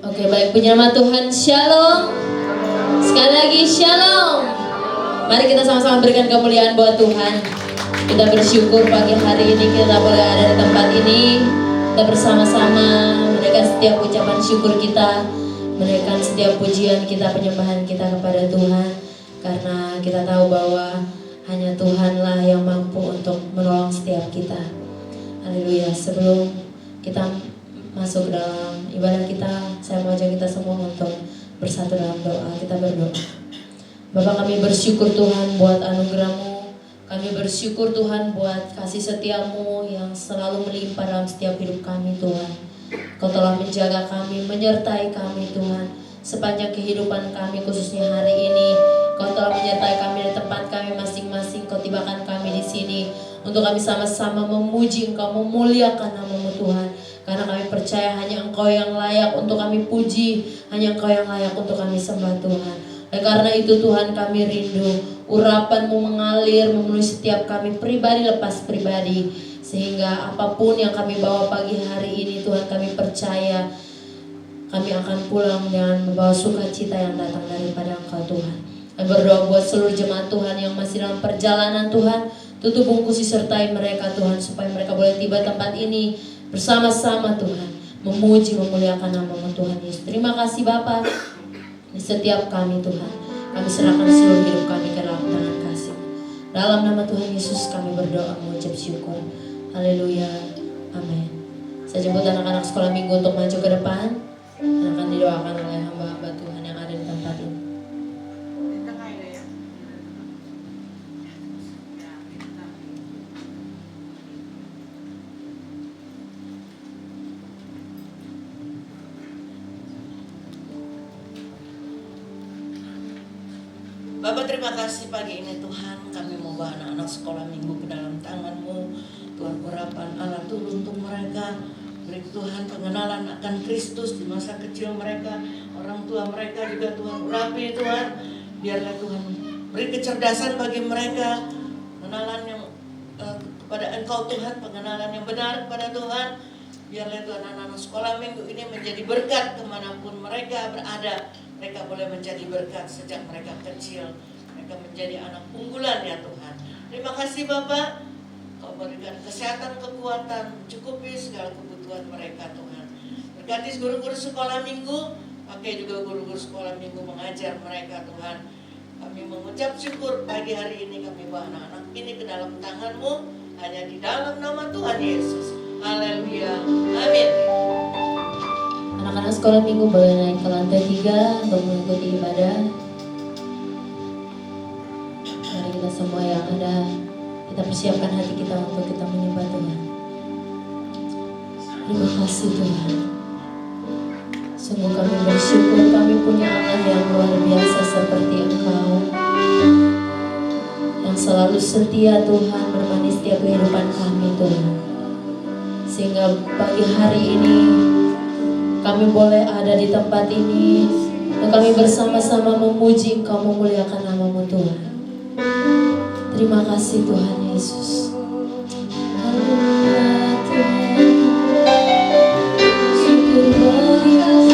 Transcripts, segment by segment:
Oke, baik, punya nama Tuhan, Shalom. Sekali lagi Shalom. Mari kita sama-sama berikan kemuliaan buat Tuhan. Kita bersyukur pagi hari ini kita boleh ada di tempat ini. Kita bersama-sama menaikkan setiap ucapan syukur kita, menaikkan setiap pujian kita, penyembahan kita kepada Tuhan. Karena kita tahu bahwa hanya Tuhanlah yang mampu untuk menolong setiap kita. Haleluya. Sebelum kita masuk dalam ibadah kita, saya mau ajak kita semua untuk bersatu dalam doa. Kita berdoa. Bapa, kami bersyukur Tuhan buat anugerah-Mu. Kami bersyukur Tuhan buat kasih setia-Mu yang selalu melimpah dalam setiap hidup kami Tuhan. Kau telah menjaga kami, menyertai kami Tuhan sepanjang kehidupan kami, khususnya hari ini. Kau telah menyertai kami di tempat kami masing-masing. Kau tibakan kami di sini untuk kami sama-sama memuji Engkau, memuliakan nama-Mu Tuhan. Karena kami percaya hanya Engkau yang layak untuk kami puji, hanya Engkau yang layak untuk kami sembah Tuhan. Dan karena itu Tuhan, kami rindu urapan-Mu mengalir memenuhi setiap kami pribadi lepas pribadi. Sehingga apapun yang kami bawa pagi hari ini Tuhan, kami percaya kami akan pulang dengan membawa sukacita yang datang daripada Engkau Tuhan. Kami berdoa buat seluruh jemaat Tuhan yang masih dalam perjalanan Tuhan. Tutup bungkusi sertai mereka Tuhan, supaya mereka boleh tiba tempat ini bersama-sama Tuhan, memuji, memuliakan nama-Mu Tuhan Yesus. Terima kasih Bapa. Di setiap kami Tuhan, kami serahkan seluruh hidup kami ke dalam tangan kasih. Dalam nama Tuhan Yesus kami berdoa mengucap syukur. Haleluya, amin. Saya jemput anak-anak sekolah minggu untuk maju ke depan dan akan didoakan oleh hamba-hamba Tuhan yang ada di tempat ini. Bapak, terima kasih pagi ini Tuhan, kami mau bawa anak-anak sekolah minggu ke dalam tangan-Mu. Tuhan, urapan Allah turun untuk mereka. Beri Tuhan pengenalan akan Kristus di masa kecil mereka. Orang tua mereka juga Tuhan urapi Tuhan. Biarlah Tuhan beri kecerdasan bagi mereka. Pengenalan yang kepada Engkau Tuhan, pengenalan yang benar kepada Tuhan. Biarlah Tuhan anak-anak sekolah minggu ini menjadi berkat kemanapun mereka berada. Mereka boleh menjadi berkat sejak mereka kecil. Mereka menjadi anak unggulan ya Tuhan. Terima kasih Bapak. Kau berikan kesehatan, kekuatan, cukupi segala kebutuhan mereka Tuhan. Berkati guru-guru sekolah minggu. Pakai juga guru-guru sekolah minggu mengajar mereka Tuhan. Kami mengucap syukur pagi hari ini kami bawa anak-anak ini ke dalam tangan-Mu. Hanya di dalam nama Tuhan Yesus. Haleluya. Amin. Anak-anak sekolah minggu boleh naik ke lantai 3 untuk mengikuti ibadah. Mari kita semua yang ada, kita persiapkan hati kita untuk kita menyembah Tuhan. Terima kasih Tuhan. Sungguh kami bersyukur kami punya Allah yang luar biasa seperti Engkau, yang selalu setia Tuhan menemani setiap kehidupan kami Tuhan. Sehingga pagi hari ini kami boleh ada di tempat ini dan kami bersama-sama memuji Engkau, memuliakan nama-Mu Tuhan. Terima kasih Tuhan Yesus. Haleluya Tuhan. Syukur bagi-Mu.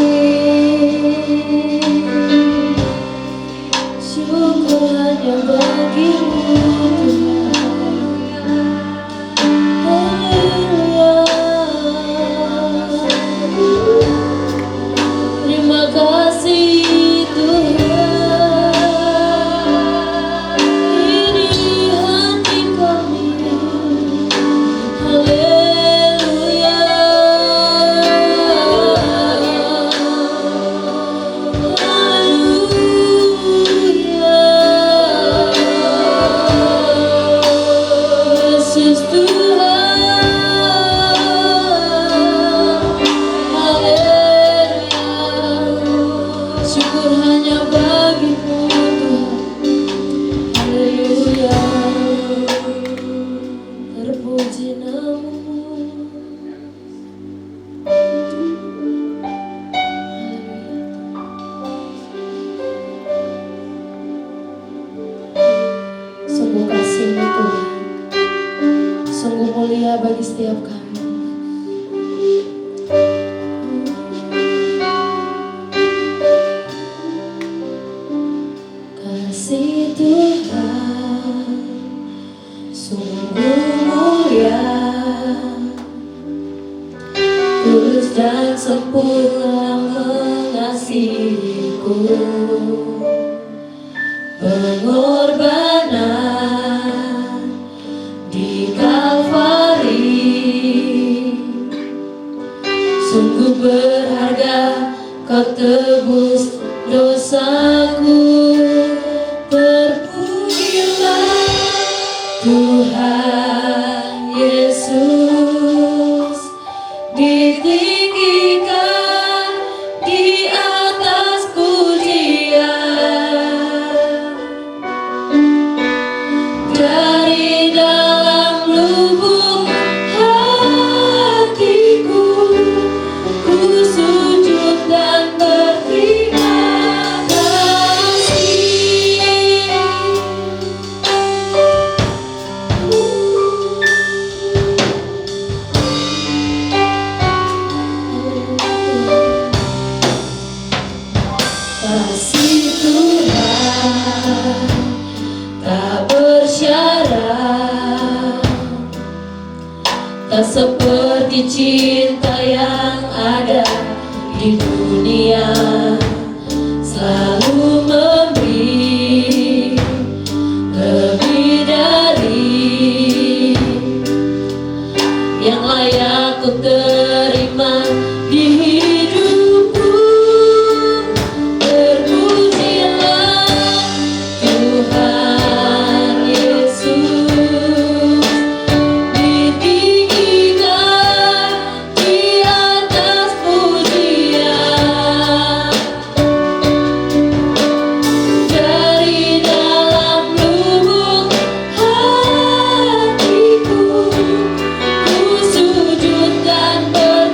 Syukur hanya bagi-Mu Tuhan. Haleluya. Terima kasih Tuhan. Ini hati kami dan sempurna mengasihiku. Pengorbanan di Kalvari sungguh berharga, kau tebus dosaku. Terpujilah Tuhan Yesus, ditinggikan di atas pujian. Dari dalam lubuk hatiku, ku sujud dan berterima kasih. Kasih Tuhan tak bersyarat, tak seperti cinta yang ada di dunia. Selalu memberi lebih dari yang layak ku terima di hidupku. Terpujilah Tuhan Yesus, ditinggikan di atas pujian. Dari dalam lubuk hatiku, ku sujud dan berterima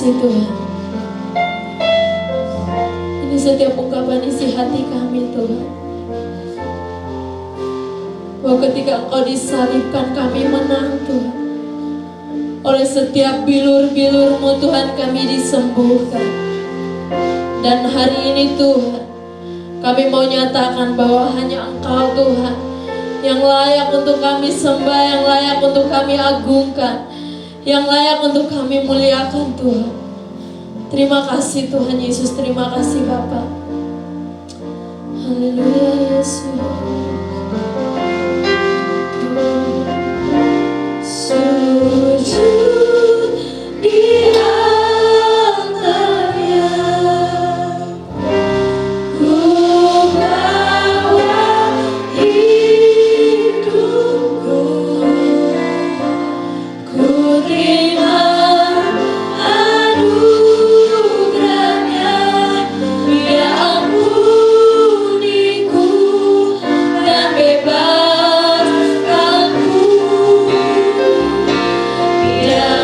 kasih Tuhan. Ini setiap ungkapan isi hati kami Tuhan. Bahwa ketika Engkau disalibkan kami menang Tuhan. Oleh setiap bilur-bilur-Mu Tuhan kami disembuhkan. Dan hari ini Tuhan, kami mau nyatakan bahwa hanya Engkau Tuhan yang layak untuk kami sembah, yang layak untuk kami agungkan, yang layak untuk kami muliakan Tuhan. Terima kasih Tuhan Yesus, terima kasih Bapa. Haleluya Yesus. Sujud di altarnya, ku bawa hidupku, ku terima anugerahnya, Dia ampuniku dan bebaskanku. Dia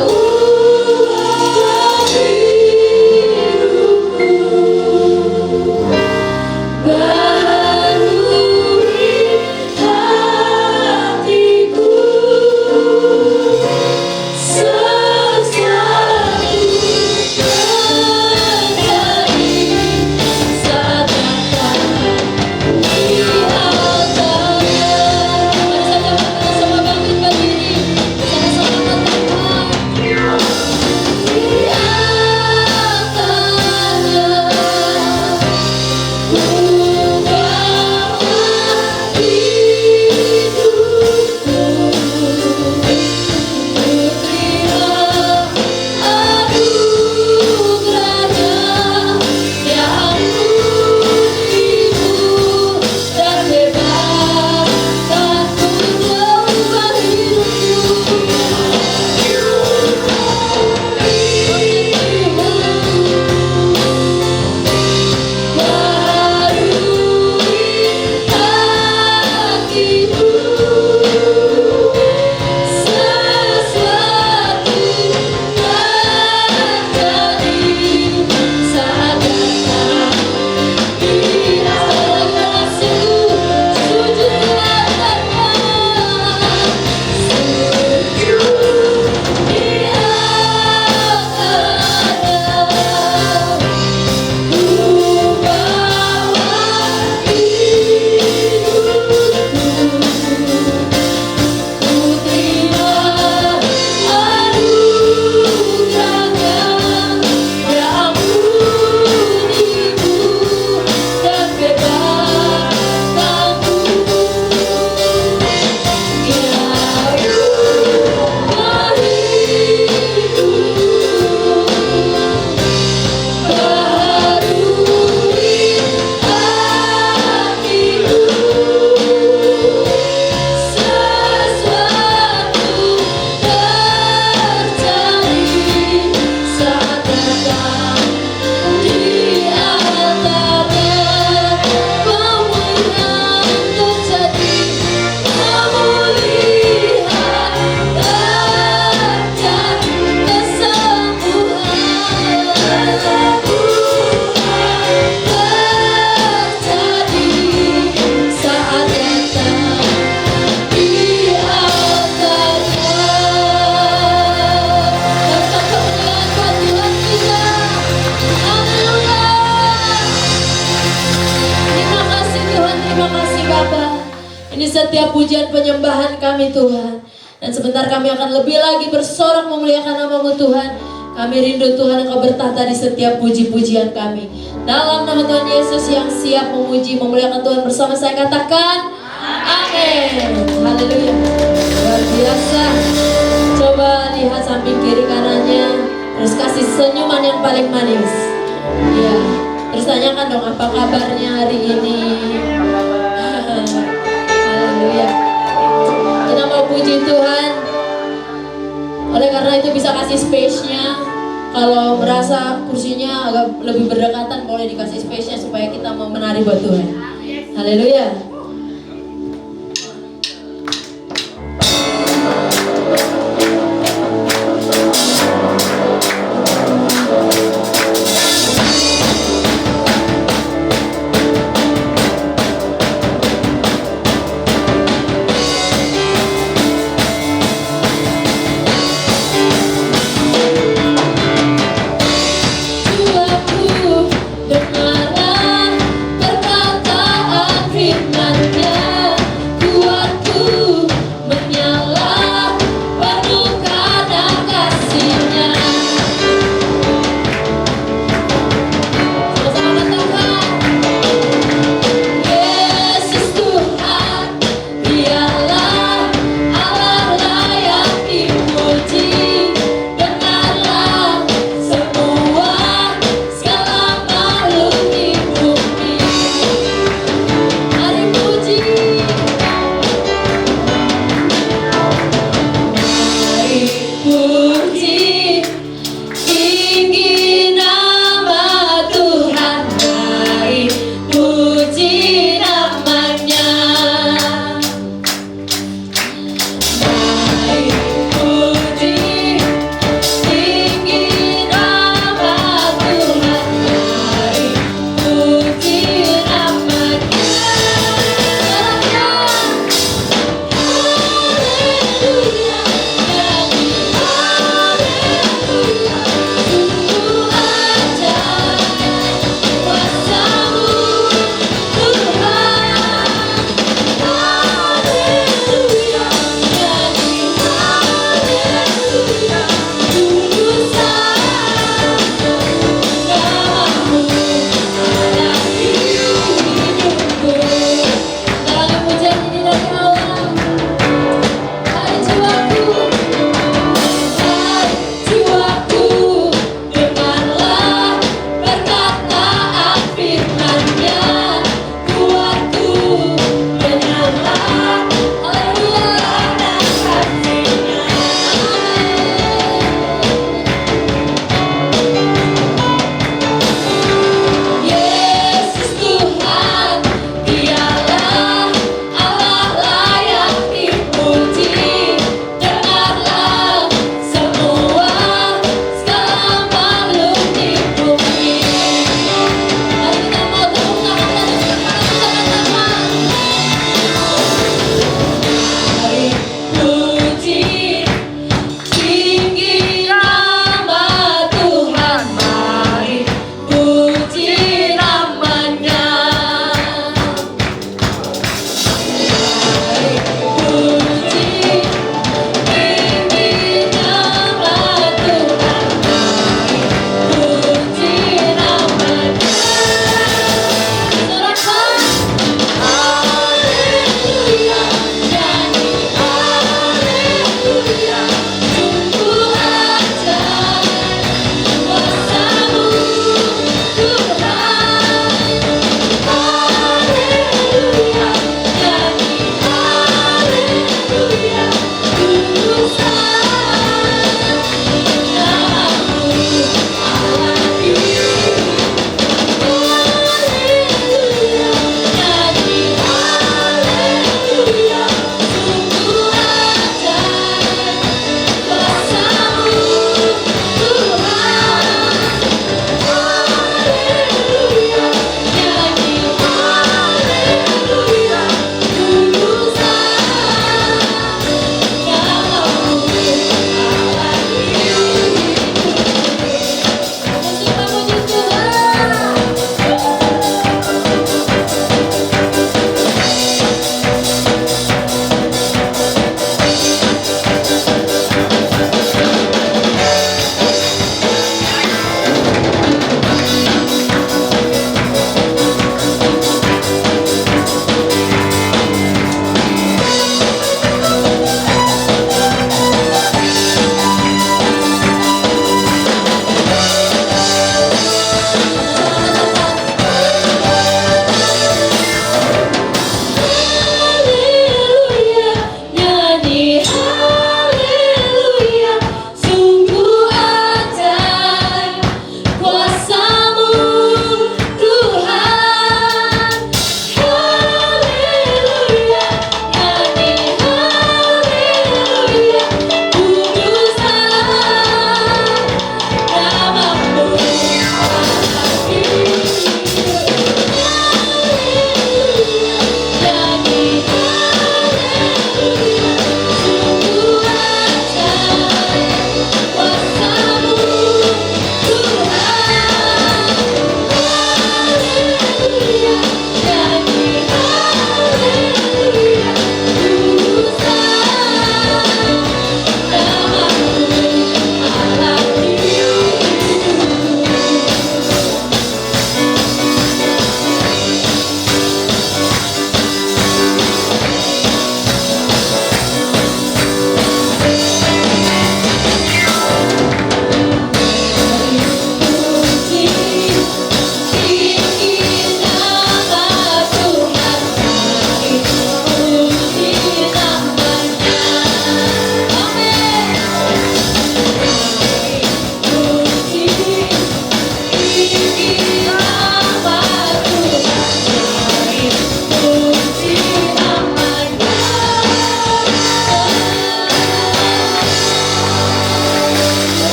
ubah hidupku, barui hatiku, sesuatu terjadi saat datang di altarnya. Mari saja kita sama bangkit berdiri, sama-sama katakan, di altarnya ku bawa hidupku, ku terima anugerahnya, Dia ampuniku dan bebaskanku. Dia ubah hidupku, barui hatiku, sesuatu terjadi saat datang di altarnya. Sujud di altarnya, sujud di altarnya, ku bawa hidupku, ku terima anugerahnya, Dia ampuniku dan bebaskanku. Dia ubah hidupku, barui hatiku, sesuatu terjadi saat datang di altarnya. Pemulihan terjadi, pemulihan terjadi, kesembuhan terjadi saat datang di altarnya. Datang kemuliaan buat Tuhan kita. Haleluya. Terima kasih Tuhan, terima kasih Bapa. Ini setiap pujian penyembahan kami Tuhan. Dan sebentar kami akan lebih lagi bersorak memuliakan nama-Mu Tuhan. Kami rindu Tuhan Engkau bertahta di setiap puji-pujian kami. Dalam nama Tuhan Yesus yang siap memuji, memuliakan Tuhan bersama saya katakan amin. Haleluya. Luar biasa. Coba lihat samping kiri kanannya. Terus kasih senyuman yang paling manis. Ya. Terus tanyakan dong apa kabarnya hari ini. Haleluya. Kita mau puji Tuhan. Oleh karena itu bisa kasih space-nya. Kalau merasa kursinya agak lebih berdekatan, boleh dikasih space-nya supaya kita mau menari buat Tuhan. Haleluya.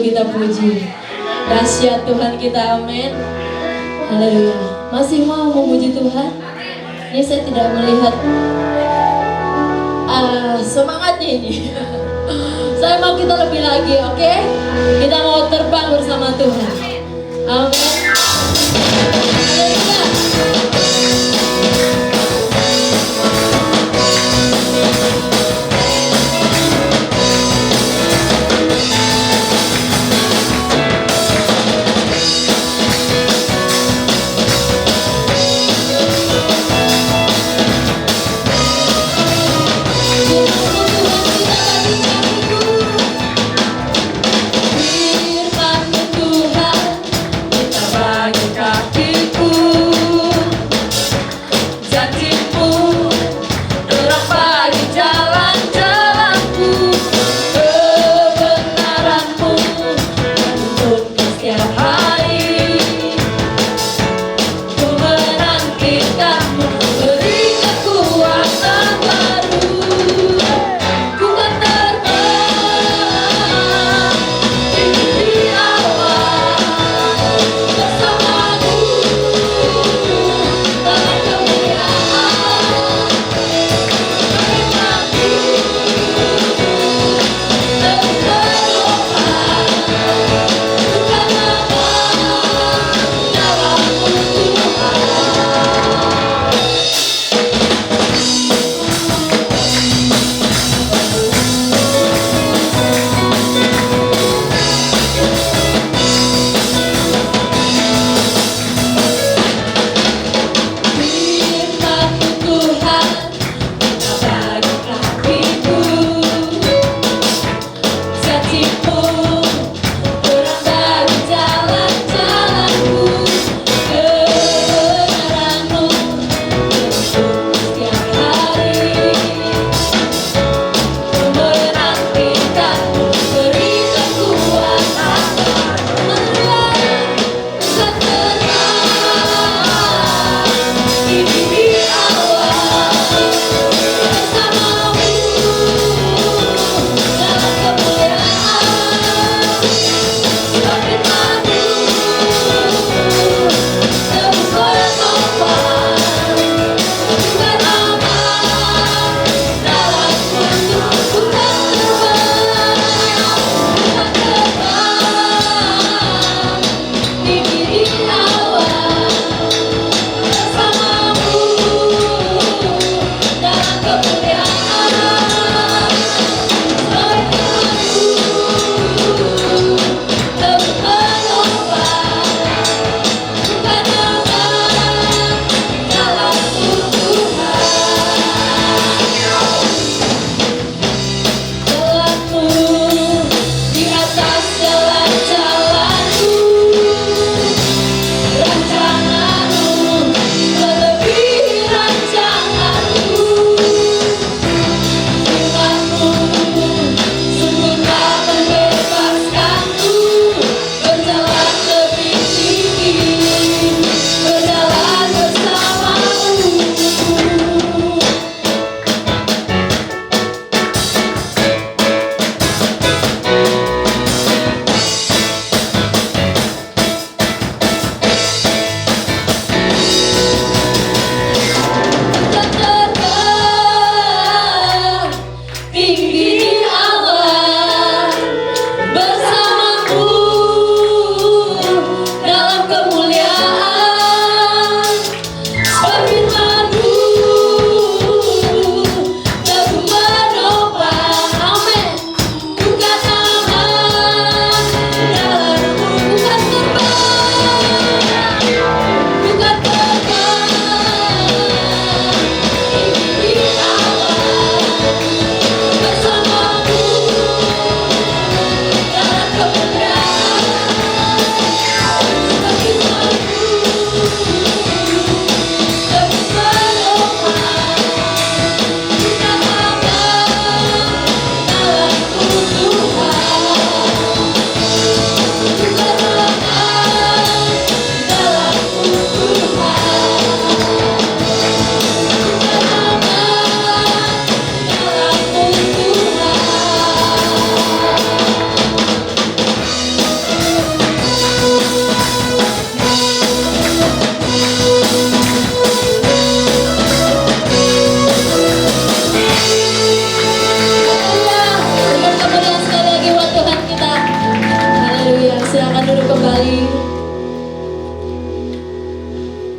kita puji. Dahsyat Tuhan kita, amin. Haleluya. Masih mau memuji Tuhan? Ini saya tidak melihat semangatnya ini. Saya mau kita lebih lagi, oke? Kita mau terbang bersama Tuhan. Amin. Haleluya. Firman Tuhan kita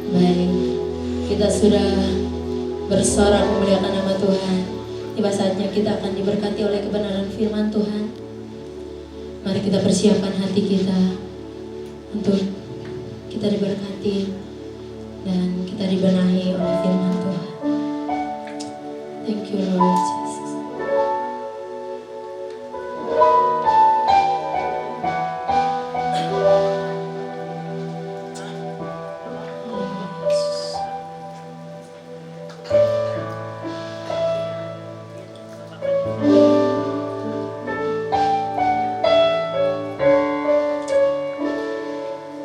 Baik, kita sudah bersorak memuliakan nama Tuhan. Tiba saatnya kita akan diberkati oleh kebenaran firman Tuhan. Mari kita persiapkan hati kita untuk kita diberkati dan kita dibenahi oleh firman Tuhan. Thank you Lord Jesus.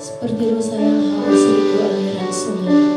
Seperti rusa yang haus rindu aliran sungai.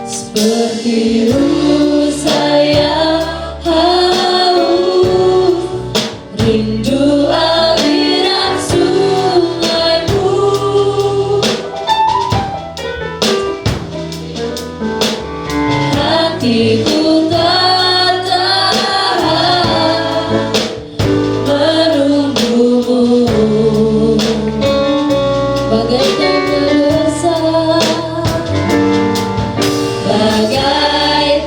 Seperti rusa yang haus rindu aliran sungaimu, hatiku tak tahan menunggumu bagaikan rusa. Bagai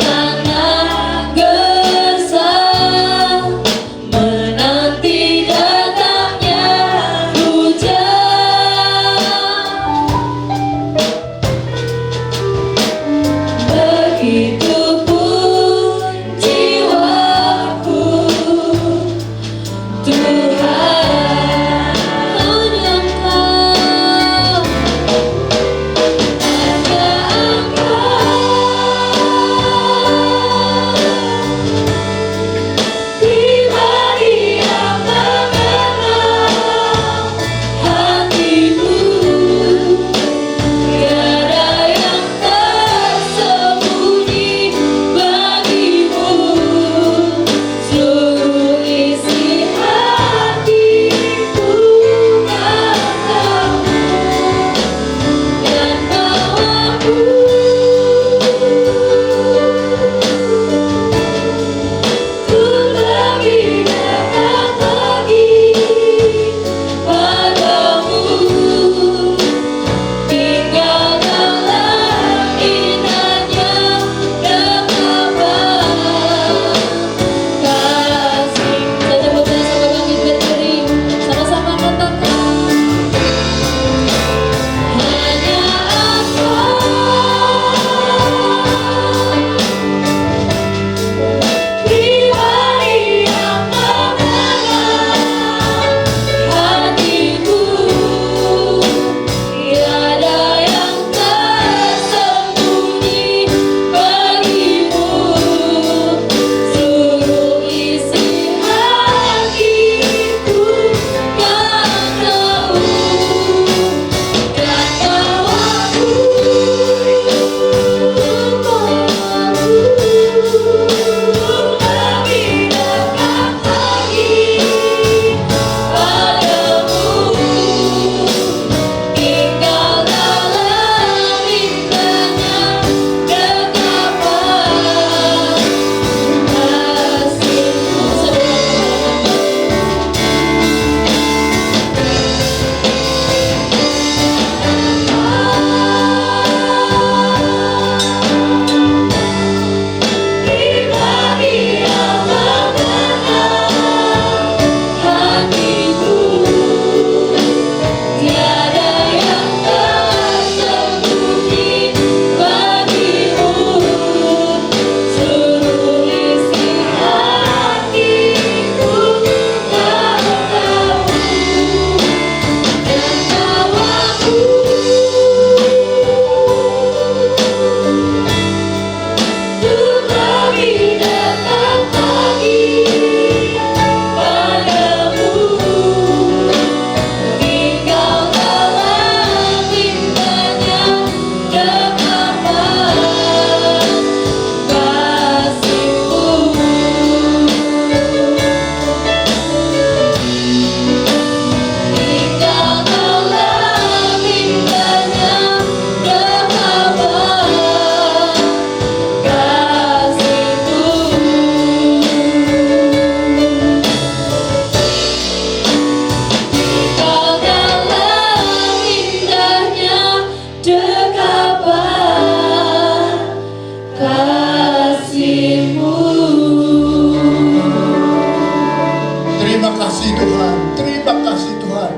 kasih Tuhan, terima kasih Tuhan.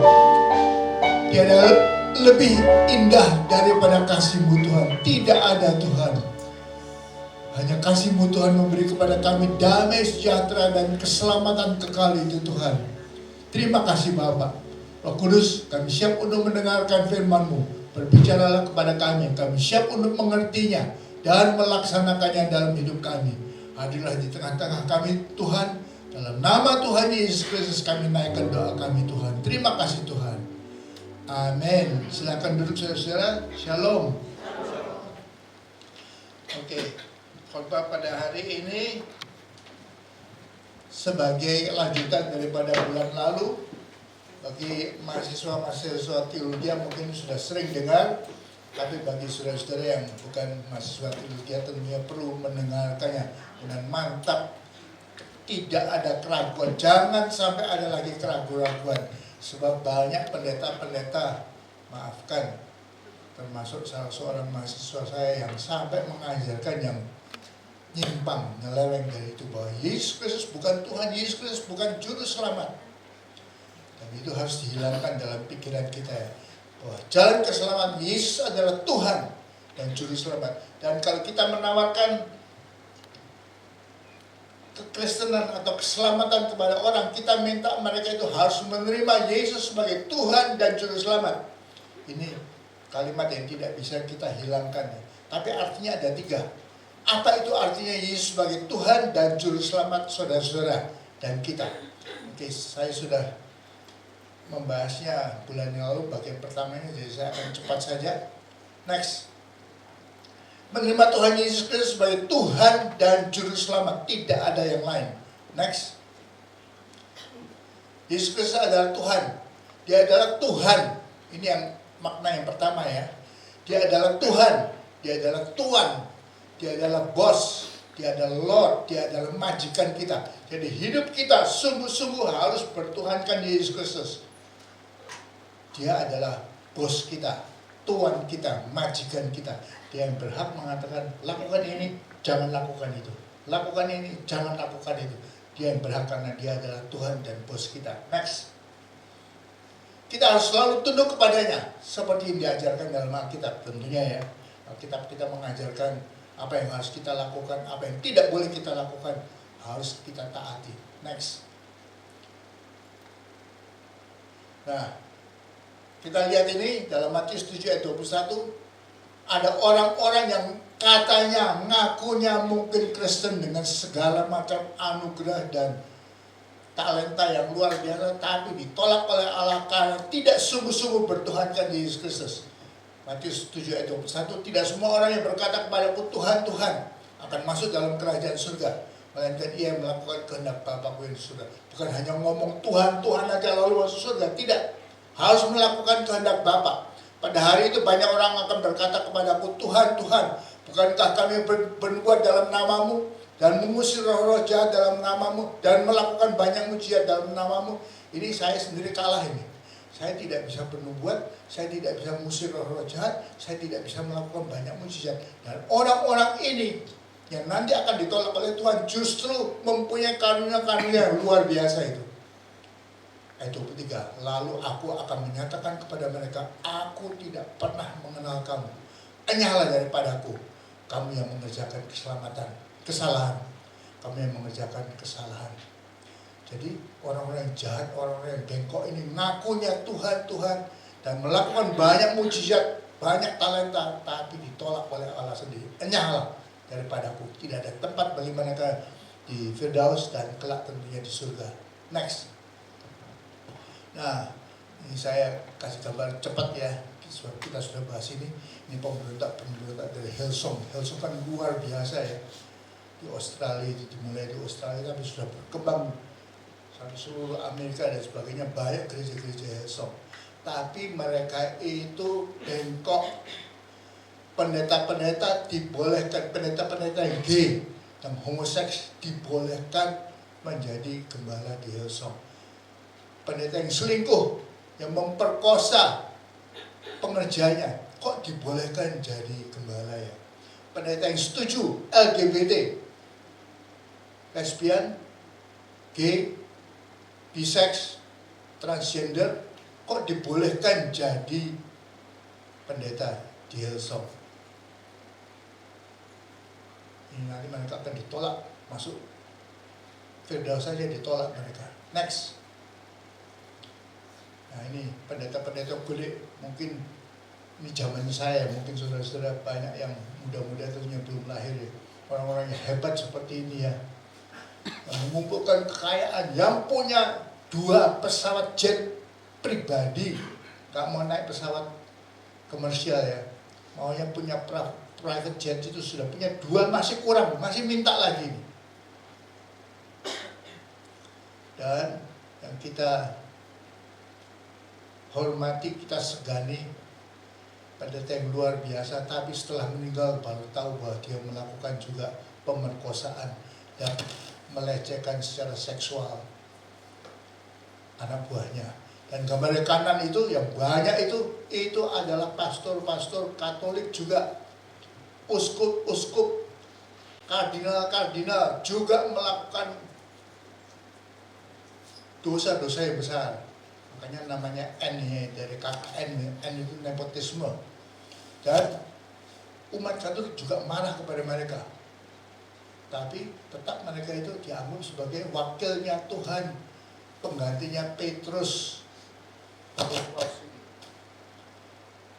Tiada lebih indah daripada kasih-Mu Tuhan. Tidak ada Tuhan. Hanya kasih-Mu Tuhan memberi kepada kami damai, sejahtera, dan keselamatan kekal itu Tuhan. Terima kasih Bapa. Roh Kudus, kami siap untuk mendengarkan firman-Mu. Berbicaralah kepada kami. Kami siap untuk mengertinya dan melaksanakannya dalam hidup kami. Hadirlah di tengah-tengah kami Tuhan. Dalam nama Tuhan Yesus Kristus kami naikkan doa kami Tuhan. Terima kasih Tuhan. Amin. Silakan duduk saudara-saudara. Shalom. Oke. Khotbah pada hari ini sebagai lanjutan daripada bulan lalu. Bagi mahasiswa-mahasiswa teologi mungkin sudah sering dengar, tapi bagi saudara-saudara yang bukan mahasiswa teologi tentunya perlu mendengarkannya dengan mantap. Tidak ada keraguan, jangan sampai ada lagi keraguan-keraguan, sebab banyak pendeta-pendeta, maafkan, termasuk salah seorang mahasiswa saya yang sampai mengajarkan yang nyimpang, nyeleweng dari itu, bahwa Yesus Kristus bukan Tuhan, Yesus Kristus bukan juru selamat. Dan itu harus dihilangkan dalam pikiran kita ya, bahwa jalan keselamatan Yesus adalah Tuhan dan juru selamat. Dan kalau kita menawarkan kekristenan atau keselamatan kepada orang, kita minta mereka itu harus menerima Yesus sebagai Tuhan dan juru selamat. Ini kalimat yang tidak bisa kita hilangkan ya. Tapi artinya ada 3. Apa itu artinya Yesus sebagai Tuhan dan juru selamat saudara-saudara dan kita? Oke, saya sudah membahasnya bulan yang lalu bagian pertamanya, jadi saya akan cepat saja. Next. Menerima Tuhan Yesus Kristus sebagai Tuhan dan juru selamat, tidak ada yang lain. Next. Yesus Kristus adalah Tuhan. Dia adalah Tuhan. Ini yang makna yang pertama ya. Dia adalah Tuhan, dia adalah Tuan, dia adalah bos, dia adalah Lord, dia adalah majikan kita. Jadi hidup kita sungguh-sungguh harus bertuhankan Yesus Kristus. Dia adalah bos kita, tuan kita, majikan kita. Dia yang berhak mengatakan, lakukan ini, jangan lakukan itu. Lakukan ini, jangan lakukan itu. Dia yang berhak karena dia adalah Tuhan dan bos kita. Next. Kita harus selalu tunduk kepadanya, seperti yang diajarkan dalam Alkitab tentunya ya. Alkitab kita mengajarkan apa yang harus kita lakukan, apa yang tidak boleh kita lakukan, harus kita taati. Next. Nah, kita lihat ini dalam Matius 7 ayat 21, ada orang-orang yang katanya ngakunya mungkin Kristen dengan segala macam anugerah dan talenta yang luar biasa, tapi ditolak oleh Allah karena tidak sungguh-sungguh bertuhankan Yesus Kristus. Matius 7 ayat 21, tidak semua orang yang berkata kepadaku Tuhan, Tuhan akan masuk dalam kerajaan surga, melainkan ia yang melakukan kehendak Bapakku yang di surga. Bukan hanya ngomong Tuhan, Tuhan aja lalu masuk surga, tidak. Harus melakukan kehendak Bapa. Pada hari itu banyak orang akan berkata kepadaku, Tuhan, Tuhan, bukankah kami berbuat dalam namamu dan mengusir roh-roh jahat dalam namamu dan melakukan banyak mujizat dalam namamu? Ini saya sendiri kalah ini. Saya tidak bisa bernubuat, saya tidak bisa mengusir roh-roh jahat, saya tidak bisa melakukan banyak mujizat. Dan orang-orang ini yang nanti akan ditolak oleh Tuhan justru mempunyai karunia-karunia yang luar biasa itu. Ayat 23, lalu aku akan menyatakan kepada mereka, aku tidak pernah mengenal kamu. Enyahlah daripadaku, kamu yang mengerjakan kesalahan. Kamu yang mengerjakan kesalahan. Jadi orang-orang yang jahat, orang-orang yang bengkok ini ngakunya Tuhan, Tuhan, dan melakukan banyak mujizat, banyak talenta, tapi ditolak oleh Allah sendiri. Enyahlah daripadaku, tidak ada tempat bagi mereka di Firdaus dan kelak tentunya di surga. Next. Nah, ini saya kasih gambar cepat ya, kita sudah bahas ini. Ini pemberontak dari Hillsong. Hillsong kan luar biasa ya, di Australia, dimulai di Australia tapi sudah berkembang sampai seluruh Amerika dan sebagainya, banyak gereja-gereja Hillsong. Tapi mereka itu bengkok. Pendeta-pendeta dibolehkan, pendeta-pendeta yang gay, yang homoseks dibolehkan menjadi gembala di Hillsong. Pendeta yang selingkuh, yang memperkosa pengerjanya, kok dibolehkan jadi gembala ya? Pendeta yang setuju LGBT, lesbian, gay, bisex, transgender, kok dibolehkan jadi pendeta di Hillsong. Ini nanti mereka akan ditolak masuk Firdaus saja, ditolak mereka. Next. Nah ini pendeta-pendeta kulit, mungkin ini zaman saya, mungkin saudara-saudara banyak yang muda-muda tentunya belum lahir ya. Orang-orang yang hebat seperti ini ya, yang mengumpulkan kekayaan, yang punya 2 pesawat jet pribadi, gak mau naik pesawat komersial ya, maunya punya private jet itu sudah punya 2, masih kurang, masih minta lagi. Dan yang kita hormati, kita segani, pendeta yang luar biasa, tapi setelah meninggal baru tahu bahwa dia melakukan juga pemerkosaan dan melecehkan secara seksual anak buahnya. Dan gambar kanan itu yang banyak itu adalah pastor-pastor Katolik juga, uskup-uskup, kardinal-kardinal juga melakukan dosa-dosa yang besar. Makanya namanya N ya, dari KKN, N itu nepotisme. Dan umat Katolik juga marah kepada mereka. Tapi tetap mereka itu dianggap sebagai wakilnya Tuhan, penggantinya Petrus.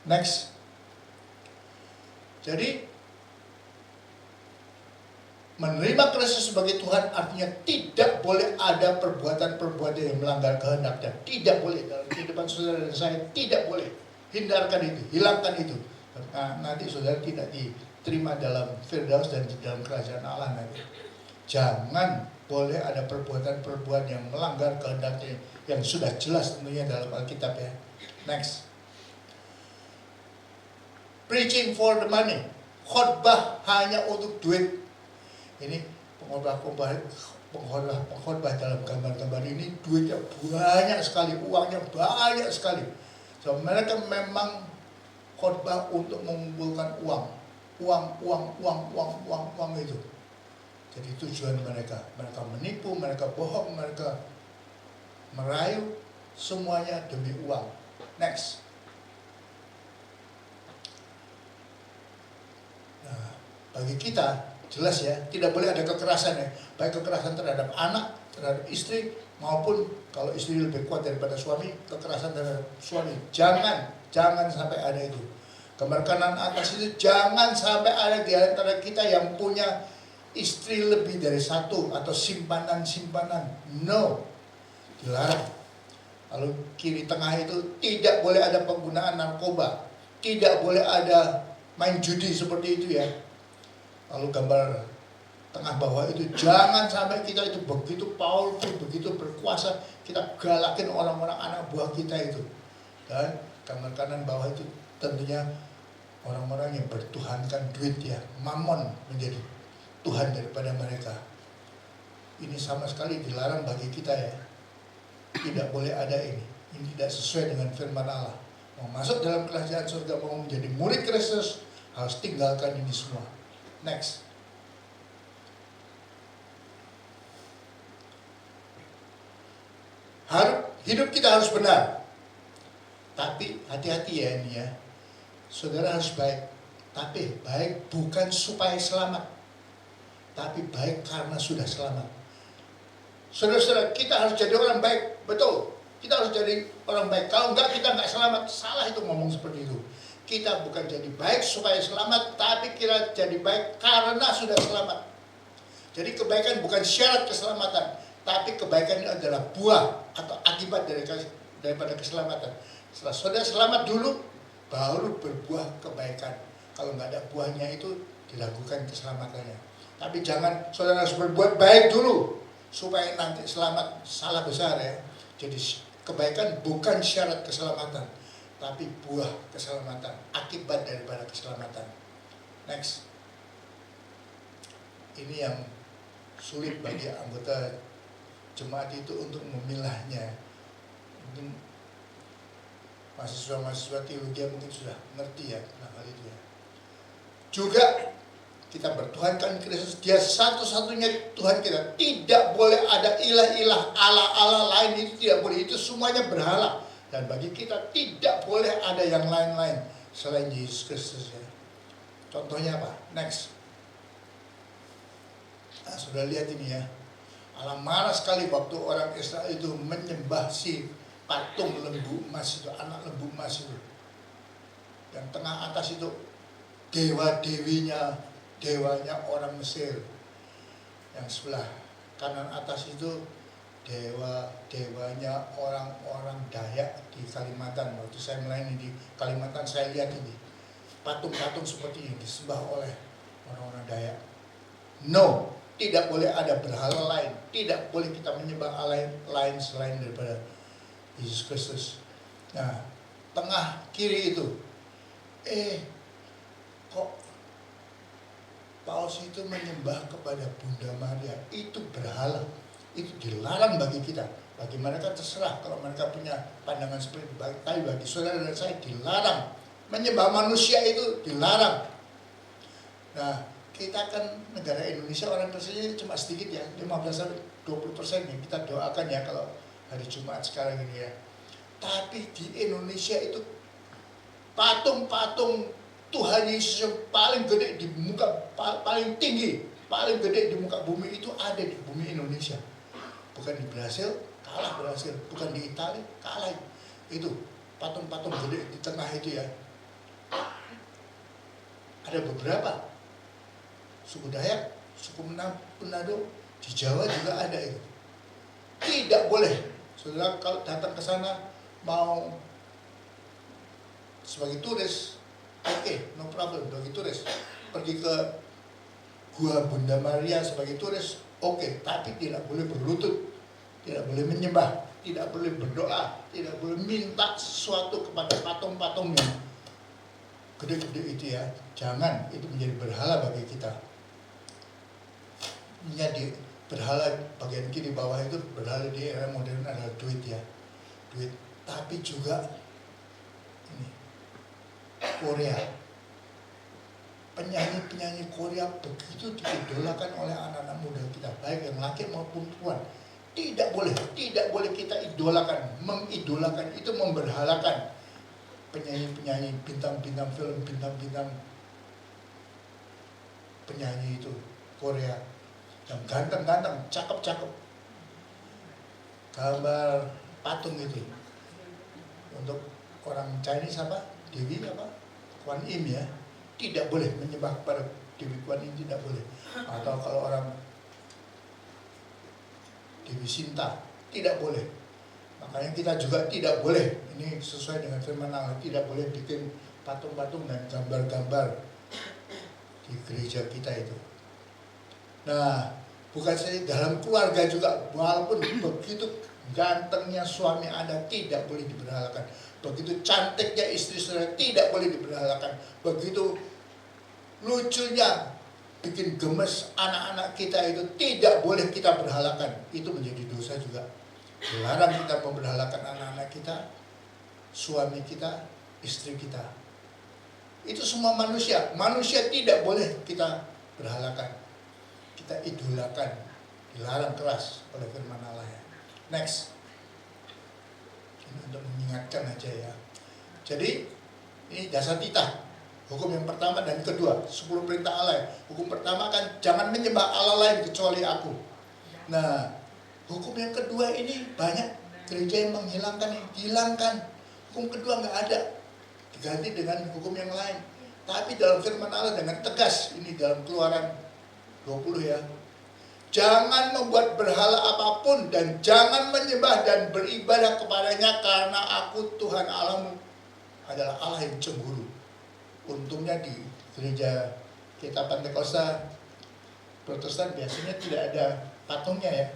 Next. Jadi menerima Kristus sebagai Tuhan artinya tidak boleh ada perbuatan-perbuatan yang melanggar kehendak, dan tidak boleh dalam kehidupan saudara dan saya, tidak boleh. Hindarkan itu, hilangkan itu. Nah, nanti saudara tidak diterima dalam Firdaus dan di dalam kerajaan Allah nanti. Jangan boleh ada perbuatan-perbuatan yang melanggar kehendaknya, yang sudah jelas tentunya dalam Alkitab ya. Next. Preaching for the money. Khotbah hanya untuk duit. Ini pengkhotbah dalam gambar-gambar ini duitnya banyak sekali, uangnya banyak sekali. So, mereka memang khotbah untuk mengumpulkan uang itu. Jadi tujuan mereka menipu, mereka bohong, mereka merayu, semuanya demi uang. Next. Nah, bagi kita jelas ya, tidak boleh ada kekerasan ya, baik kekerasan terhadap anak, terhadap istri, maupun kalau istri lebih kuat daripada suami, kekerasan terhadap suami. Jangan sampai ada itu. Gambar kanan atas itu jangan sampai ada di antara kita yang punya istri lebih dari 1 atau simpanan-simpanan. No, dilarang. Lalu kiri tengah itu tidak boleh ada penggunaan narkoba, tidak boleh ada main judi seperti itu ya. Lalu gambar tengah bawah itu jangan sampai kita itu begitu powerful, begitu berkuasa, kita galakin orang-orang anak buah kita itu. Dan gambar kanan bawah itu tentunya orang-orang yang bertuhankan duit ya, mamon menjadi Tuhan daripada mereka. Ini sama sekali dilarang bagi kita ya. Tidak boleh ada ini. Ini tidak sesuai dengan firman Allah. Mau masuk dalam kerajaan surga, mau menjadi murid Kristus, harus tinggalkan ini semua. Next. Hidup kita harus benar. Tapi hati-hati ya ini ya. Saudara harus baik. Tapi baik bukan supaya selamat. Tapi baik karena sudah selamat. Saudara-saudara, kita harus jadi orang baik. Betul. Kita harus jadi orang baik. Kalau enggak, kita enggak selamat. Salah itu ngomong seperti itu. Kita bukan jadi baik supaya selamat, tapi kita jadi baik karena sudah selamat. Jadi kebaikan bukan syarat keselamatan, tapi kebaikan itu adalah buah atau akibat daripada keselamatan. Setelah saudara selamat dulu, baru berbuah kebaikan. Kalau nggak ada buahnya itu dilakukan keselamatannya. Tapi jangan saudara harus berbuat baik dulu supaya nanti selamat. Salah besar ya. Jadi kebaikan bukan syarat keselamatan, tapi buah keselamatan, akibat daripada keselamatan. Next. Ini yang sulit bagi anggota jemaat itu untuk memilahnya. Mungkin mahasiswa-mahasiswa teologi mungkin sudah ngerti ya tentang hal itu ya. Juga Kita bertuhankan Kristus, Dia satu-satunya Tuhan kita. Tidak boleh ada ilah-ilah, Allah-Allah lain, itu tidak boleh. Itu semuanya berhala. Dan bagi kita tidak boleh ada yang lain-lain selain Yesus Kristus ya. Contohnya apa? Next. Nah, sudah lihat ini ya. Allah marah sekali waktu orang Israel itu menyembah si patung lembu emas itu, anak lembu emas itu. Yang tengah atas itu dewa-dewinya, dewanya orang Mesir. Yang sebelah kanan atas itu dewa-dewanya orang-orang Dayak di Kalimantan. Waktu saya melayani di Kalimantan, saya lihat ini patung-patung seperti ini disembah oleh orang-orang Dayak. No, tidak boleh ada berhala lain. Tidak boleh kita menyembah Allah lain selain daripada Yesus Kristus. Nah, tengah kiri itu, kok Paus itu menyembah kepada Bunda Maria? Itu berhala. Itu dilarang bagi kita. Bagi mereka terserah kalau mereka punya pandangan seperti itu. Tapi bagi saudara dan saya dilarang. Menyembah manusia itu dilarang. Nah, kita kan negara Indonesia, orang Kristen cuma sedikit ya, 15-20% yang kita doakan ya kalau hari Jumat sekarang ini ya. Tapi di Indonesia itu patung-patung Tuhan Yesus yang paling gede di muka, paling tinggi, paling gede di muka bumi itu ada di bumi Indonesia. Bukan di Brasil, kalah Brasil. Bukan di Italia, kalah. Itu patung-patung gede di tengah itu ya. Ada beberapa suku Dayak, suku Manado, di Jawa juga ada itu. Tidak boleh. Saudara kalau datang ke sana mau sebagai turis, oke, no problem, bagi turis. Pergi ke Gua Bunda Maria sebagai turis, oke, tapi tidak boleh berlutut, tidak boleh menyembah, tidak boleh berdoa, tidak boleh minta sesuatu kepada patung-patungnya. Gede-gede itu ya, jangan, itu menjadi berhala bagi kita. Ini di berhala bagian kiri bawah itu, berhala di era modern adalah duit ya, duit. Tapi juga ini Korea, penyanyi-penyanyi Korea begitu diidolakan oleh anak-anak muda kita, baik yang laki maupun perempuan. Tidak boleh kita idolakan, mengidolakan itu memberhalakan penyanyi-penyanyi, bintang-bintang film, bintang-bintang penyanyi itu Korea yang ganteng-ganteng, cakep-cakep, gambar patung itu. Untuk orang Chinese apa? Dewi apa? Kuan Im ya. Tidak boleh menyembah kepada Dewi Kuan Im, tidak boleh. Atau kalau orang Dewi Sinta, tidak boleh. Makanya kita juga tidak boleh, ini sesuai dengan firman Allah, tidak boleh bikin patung-patung dan gambar-gambar di gereja kita itu. Nah, bukan saja dalam keluarga juga, walaupun begitu gantengnya suami Anda tidak boleh diberhalakan. Begitu cantiknya istri saudara tidak boleh diberhalakan. Begitu lucunya bikin gemes anak-anak kita itu tidak boleh kita berhalakan. Itu menjadi dosa juga. Dilarang kita memberhalakan anak-anak kita, suami kita, istri kita. Itu semua manusia. Manusia tidak boleh kita berhalakan, kita idolakan. Dilarang keras oleh firman Allah ya. Next. Ini untuk mengingatkan aja ya. Jadi ini dasar titah. Hukum yang pertama dan kedua, 10 perintah Allah. Hukum pertama kan jangan menyembah Allah lain kecuali aku. Nah, hukum yang kedua ini banyak gereja yang menghilangkan, hilangkan. Hukum kedua nggak ada, diganti dengan hukum yang lain. Tapi dalam firman Allah dengan tegas, ini dalam Keluaran 20 ya. Jangan membuat berhala apapun dan jangan menyembah dan beribadah kepadanya karena aku Tuhan Allahmu adalah Allah yang cemburu. Untungnya di gereja kita Pentakosta Protestan biasanya tidak ada patungnya ya.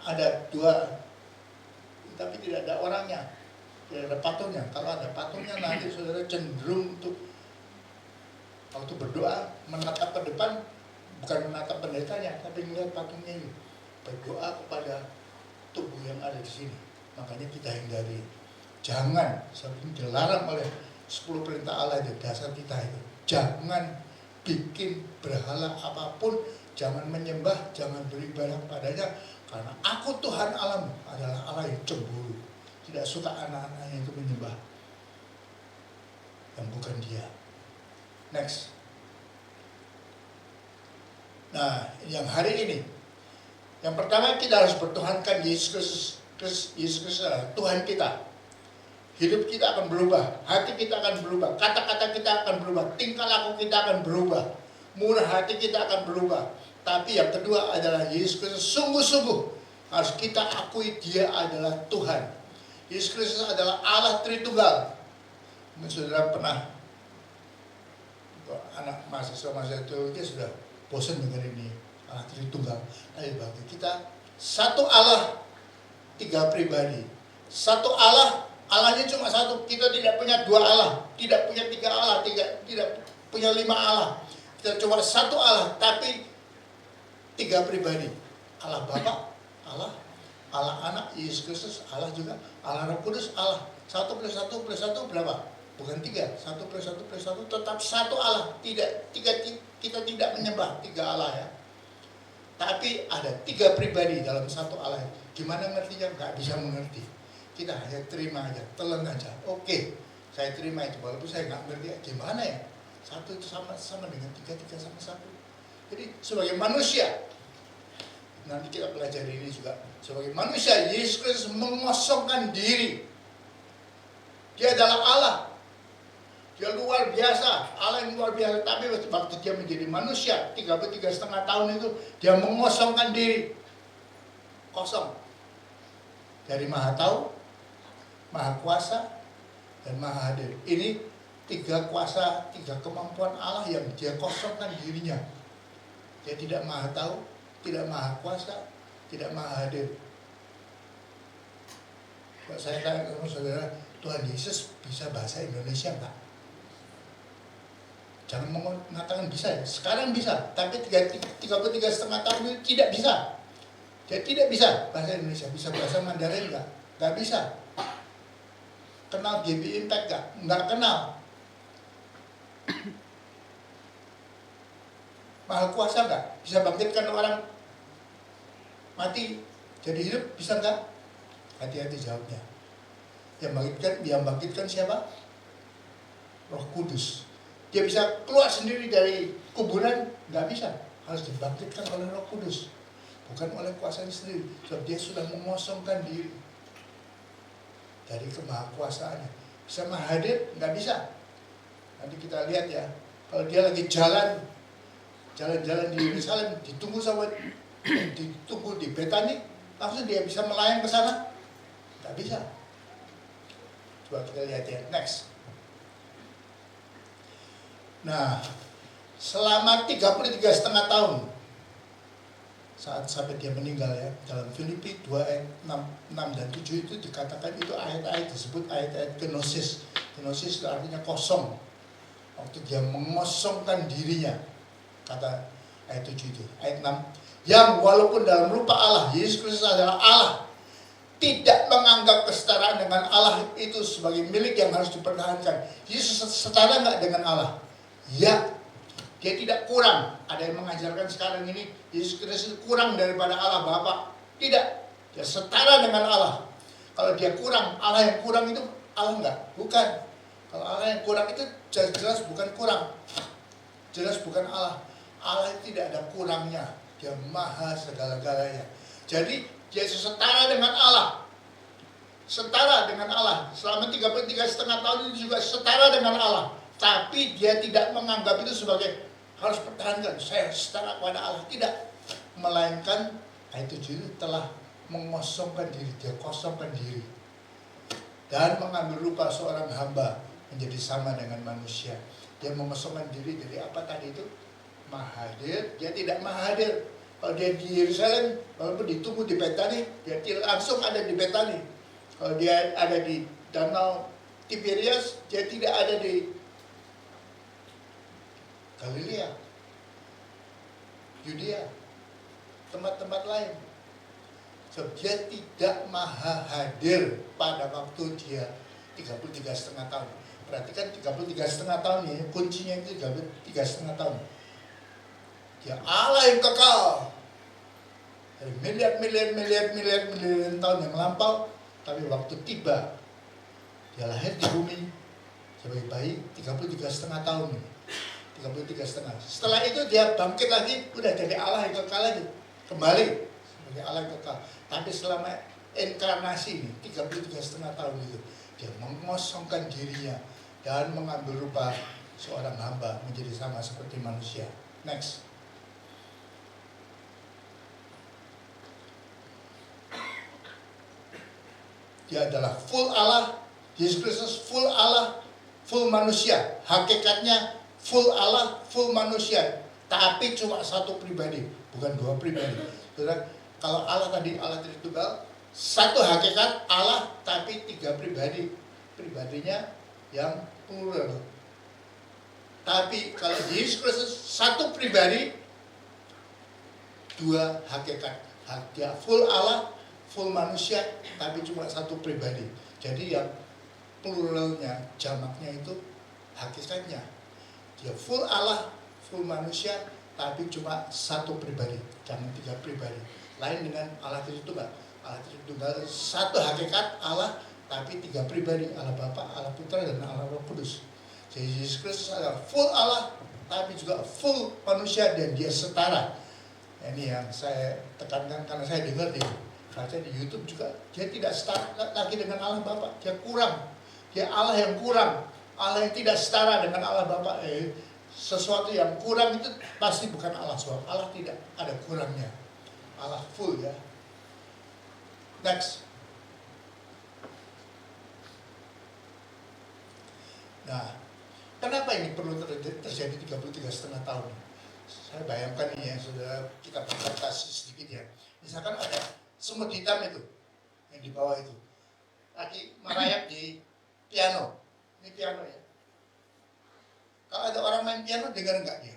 Ada dua, tapi tidak ada orangnya, tidak ada patungnya. Kalau ada patungnya nanti saudara cenderung untuk waktu berdoa menatap ke depan, bukan menatap pendetanya, tapi melihat patungnya ini. Berdoa kepada tubuh yang ada di sini. Makanya kita hindari. Jangan, seperti dilarang oleh 10 perintah Allah itu, dasar kita itu. Jangan bikin berhala apapun, jangan menyembah, jangan beribadah padanya, karena aku Tuhan Allahmu adalah Allah yang cemburu, tidak suka anak-anaknya itu menyembah yang bukan Dia. Next. Nah, yang hari ini, yang pertama kita harus bertuhankan Yesus Kristus adalah Tuhan kita. Hidup kita akan berubah, hati kita akan berubah, kata-kata kita akan berubah, tingkah laku kita akan berubah, murah hati kita akan berubah. Tapi yang kedua adalah Yesus Kristus sungguh-sungguh harus kita akui Dia adalah Tuhan. Yesus Kristus adalah Allah Tritunggal. Mungkin saudara pernah, anak mahasiswa teologi sudah bosan dengan ini, Allah Tritunggal. Tapi bagi kita satu Allah, tiga pribadi. Satu Allah, Allahnya cuma satu. Kita tidak punya dua Allah, tidak punya tiga Allah, tidak punya 5 Allah. Kita cuma satu Allah, tapi tiga pribadi. Allah Bapa, Allah Anak, Yesus Kristus, Allah juga, Allah Roh Kudus, Allah. 1 + 1 + 1 berapa? Bukan 3, 1 + 1 + 1 tetap satu Allah. Kita tidak menyembah 3 Allah ya. Tapi ada 3 pribadi dalam satu Allah. Gimana ngertinya? Nggak bisa mengerti. Kita hanya terima aja, telan aja. Oke, saya terima itu, walaupun saya nggak ngerti gimana ya. Satu itu sama dengan 3 sama 1. Jadi sebagai manusia, nanti kita pelajari ini juga. Sebagai manusia, Yesus Kristus mengosongkan diri. Dia adalah Allah. Dia luar biasa, Allah yang luar biasa. Tapi waktu dia menjadi manusia, 33,5 tahun itu, dia mengosongkan diri. Kosong. Dari Maha Tahu, Maha Kuasa, dan Maha Hadir. Ini 3 kuasa, 3 kemampuan Allah yang dia kosongkan dirinya. Dia tidak Maha Tahu, tidak Maha Kuasa, tidak Maha Hadir. Kalau saya tanya sama saudara, Tuhan Yesus bisa bahasa Indonesia enggak? Jangan mengatakan bisa ya. Sekarang bisa, tapi 33,5 tahun itu tidak bisa. Dia tidak bisa bahasa Indonesia. Bisa bahasa Mandarin enggak? Enggak bisa. Kenal GB Impact enggak? Enggak kenal. Maha Kuasa enggak? Bisa bangkitkan orang mati jadi hidup, bisa enggak? Hati-hati jawabnya. Yang bangkitkan siapa? Roh Kudus. Dia bisa keluar sendiri dari kuburan? Enggak bisa. Harus dibangkitkan oleh Roh Kudus, bukan oleh kuasanya sendiri. Sebab dia sudah mengosongkan diri dari kemahakuasaannya. Bisa hadir? Enggak bisa. Nanti kita lihat ya. Kalau dia lagi jalan-jalan di Yerusalem, ditunggu di Betani, langsung dia bisa melayang ke sana? Enggak bisa. Coba kita lihat ya. Next. Nah, selama 33,5 tahun saat sampai dia meninggal ya, dalam Filipi 2 ayat 6 dan 7 itu dikatakan, itu ayat-ayat disebut ayat-ayat kenosis. Kenosis itu artinya kosong. Waktu dia mengosongkan dirinya, kata ayat 7 itu. Ayat 6, yang walaupun dalam rupa Allah, Yesus Kristus adalah Allah, tidak menganggap kesetaraan dengan Allah itu sebagai milik yang harus dipertahankan. Yesus setara nggak dengan Allah? Ya, dia tidak kurang. Ada yang mengajarkan sekarang ini Yesus Kristus kurang daripada Allah Bapa. Tidak, dia setara dengan Allah. Kalau dia kurang, Allah yang kurang itu Allah enggak? Bukan. Kalau Allah yang kurang itu jelas bukan kurang. Jelas bukan Allah. Allah tidak ada kurangnya. Dia maha segala-galanya. Jadi dia setara dengan Allah. Setara dengan Allah. Selama 33,5 tahun itu juga setara dengan Allah. Tapi dia tidak menganggap itu sebagai harus pertahankan, saya setara kepada Allah. Tidak. Melainkan ayat 7 itu telah mengosongkan diri. Dia kosongkan diri. Dan mengambil rupa seorang hamba menjadi sama dengan manusia. Dia mengosongkan diri dari apa tadi itu? Maha Hadir. Dia tidak Maha Hadir. Kalau dia di Yerusalem, walaupun ditunggu di Betani, dia langsung ada di Betani. Kalau dia ada di Danau Tiberias, dia tidak ada di Galilea, Yudea, tempat-tempat lain. Sebab dia tidak Maha Hadir pada waktu dia 33,5 tahun. Perhatikan 33,5 tahun ya, kuncinya itu 33,5 tahun. Dia Allah yang kekal. Dari miliar tahun yang lampau, tapi waktu tiba, dia lahir di bumi sebagai bayi 33,5 tahun. 33,5. Setelah itu dia bangkit lagi, udah jadi Allah yang kekal lagi. Kembali sebagai Allah yang kekal. Tapi selama inkarnasi ini 33,5 tahun itu, dia mengosongkan dirinya dan mengambil rupa seorang hamba menjadi sama seperti manusia. Next. Dia adalah full Allah. Yesus Kristus full Allah, full manusia. Hakikatnya full Allah, full manusia. Tapi cuma satu pribadi, bukan dua pribadi. Kalau Allah tadi Allah Tritunggal, satu hakikat Allah tapi tiga pribadi. Pribadinya yang plural. Tapi kalau Yesus Kristus satu pribadi, dua hakikat. Dia full Allah, full manusia, tapi cuma satu pribadi. Jadi yang pluralnya, jamaknya itu hakikatnya. Dia full Allah, full manusia, tapi cuma satu pribadi, jangan tiga pribadi. Lain dengan Allah Tritunggal. Allah Tritunggal satu hakikat Allah, tapi tiga pribadi, Allah Bapa, Allah Putra, dan Allah Roh Kudus. Jadi Yesus Kristus adalah full Allah, tapi juga full manusia, dan dia setara. Ini yang saya tekankan karena saya dengar baca di YouTube juga, dia tidak setara lagi dengan Allah Bapa, dia kurang. Dia Allah yang kurang, Allah yang tidak setara dengan Allah Bapa. Sesuatu yang kurang itu pasti bukan Allah, sebab Allah tidak ada kurangnya. Allah full ya. Next. Nah, kenapa ini perlu terjadi 33,5 tahun? Saya bayangkan ini ya, saudara, kita batasi sedikit ya. Misalkan ada semut hitam itu, yang di bawah itu. Lagi merayap di piano. Ini piano ya. Kalau ada orang main piano, dengar enggak dia?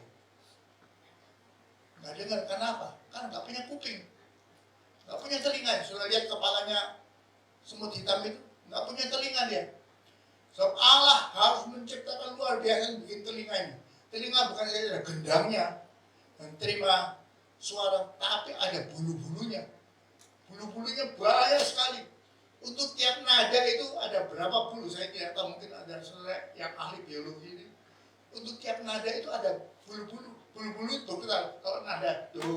Enggak dengar, kenapa? Karena enggak punya kuping. Enggak punya telinga. Sudah lihat kepalanya semut hitam itu? Enggak punya telinga dia. Sebab Allah harus menciptakan luar biasa bikin telinga ini. Telinga bukan saja ada gendangnya dan terima suara, tapi ada bulu-bulunya. Bulu-bulunya banyak sekali. Untuk tiap nada itu ada berapa bulu? Saya tidak tahu, mungkin ada saudara yang ahli biologi ini. Untuk tiap nada itu ada bulu-bulu. Bulu-bulu bergetar. Kalau nada do,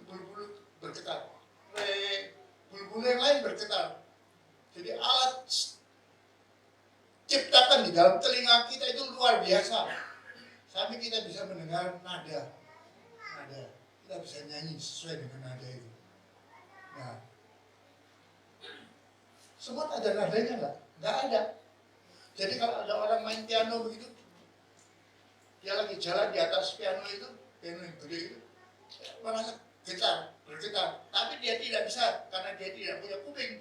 bulu-bulu bergetar. Re, bulu-bulu yang lain bergetar. Jadi alat ciptakan di dalam telinga kita itu luar biasa. Sampai kita bisa mendengar nada. Kita bisa nyanyi sesuai dengan nada itu. Nah, semut ada nadanya nggak? Nggak ada. Jadi kalau ada orang main piano begitu, dia lagi jalan di atas piano yang gede itu, merasa bergetar. Tapi dia tidak bisa, karena dia tidak punya kuping,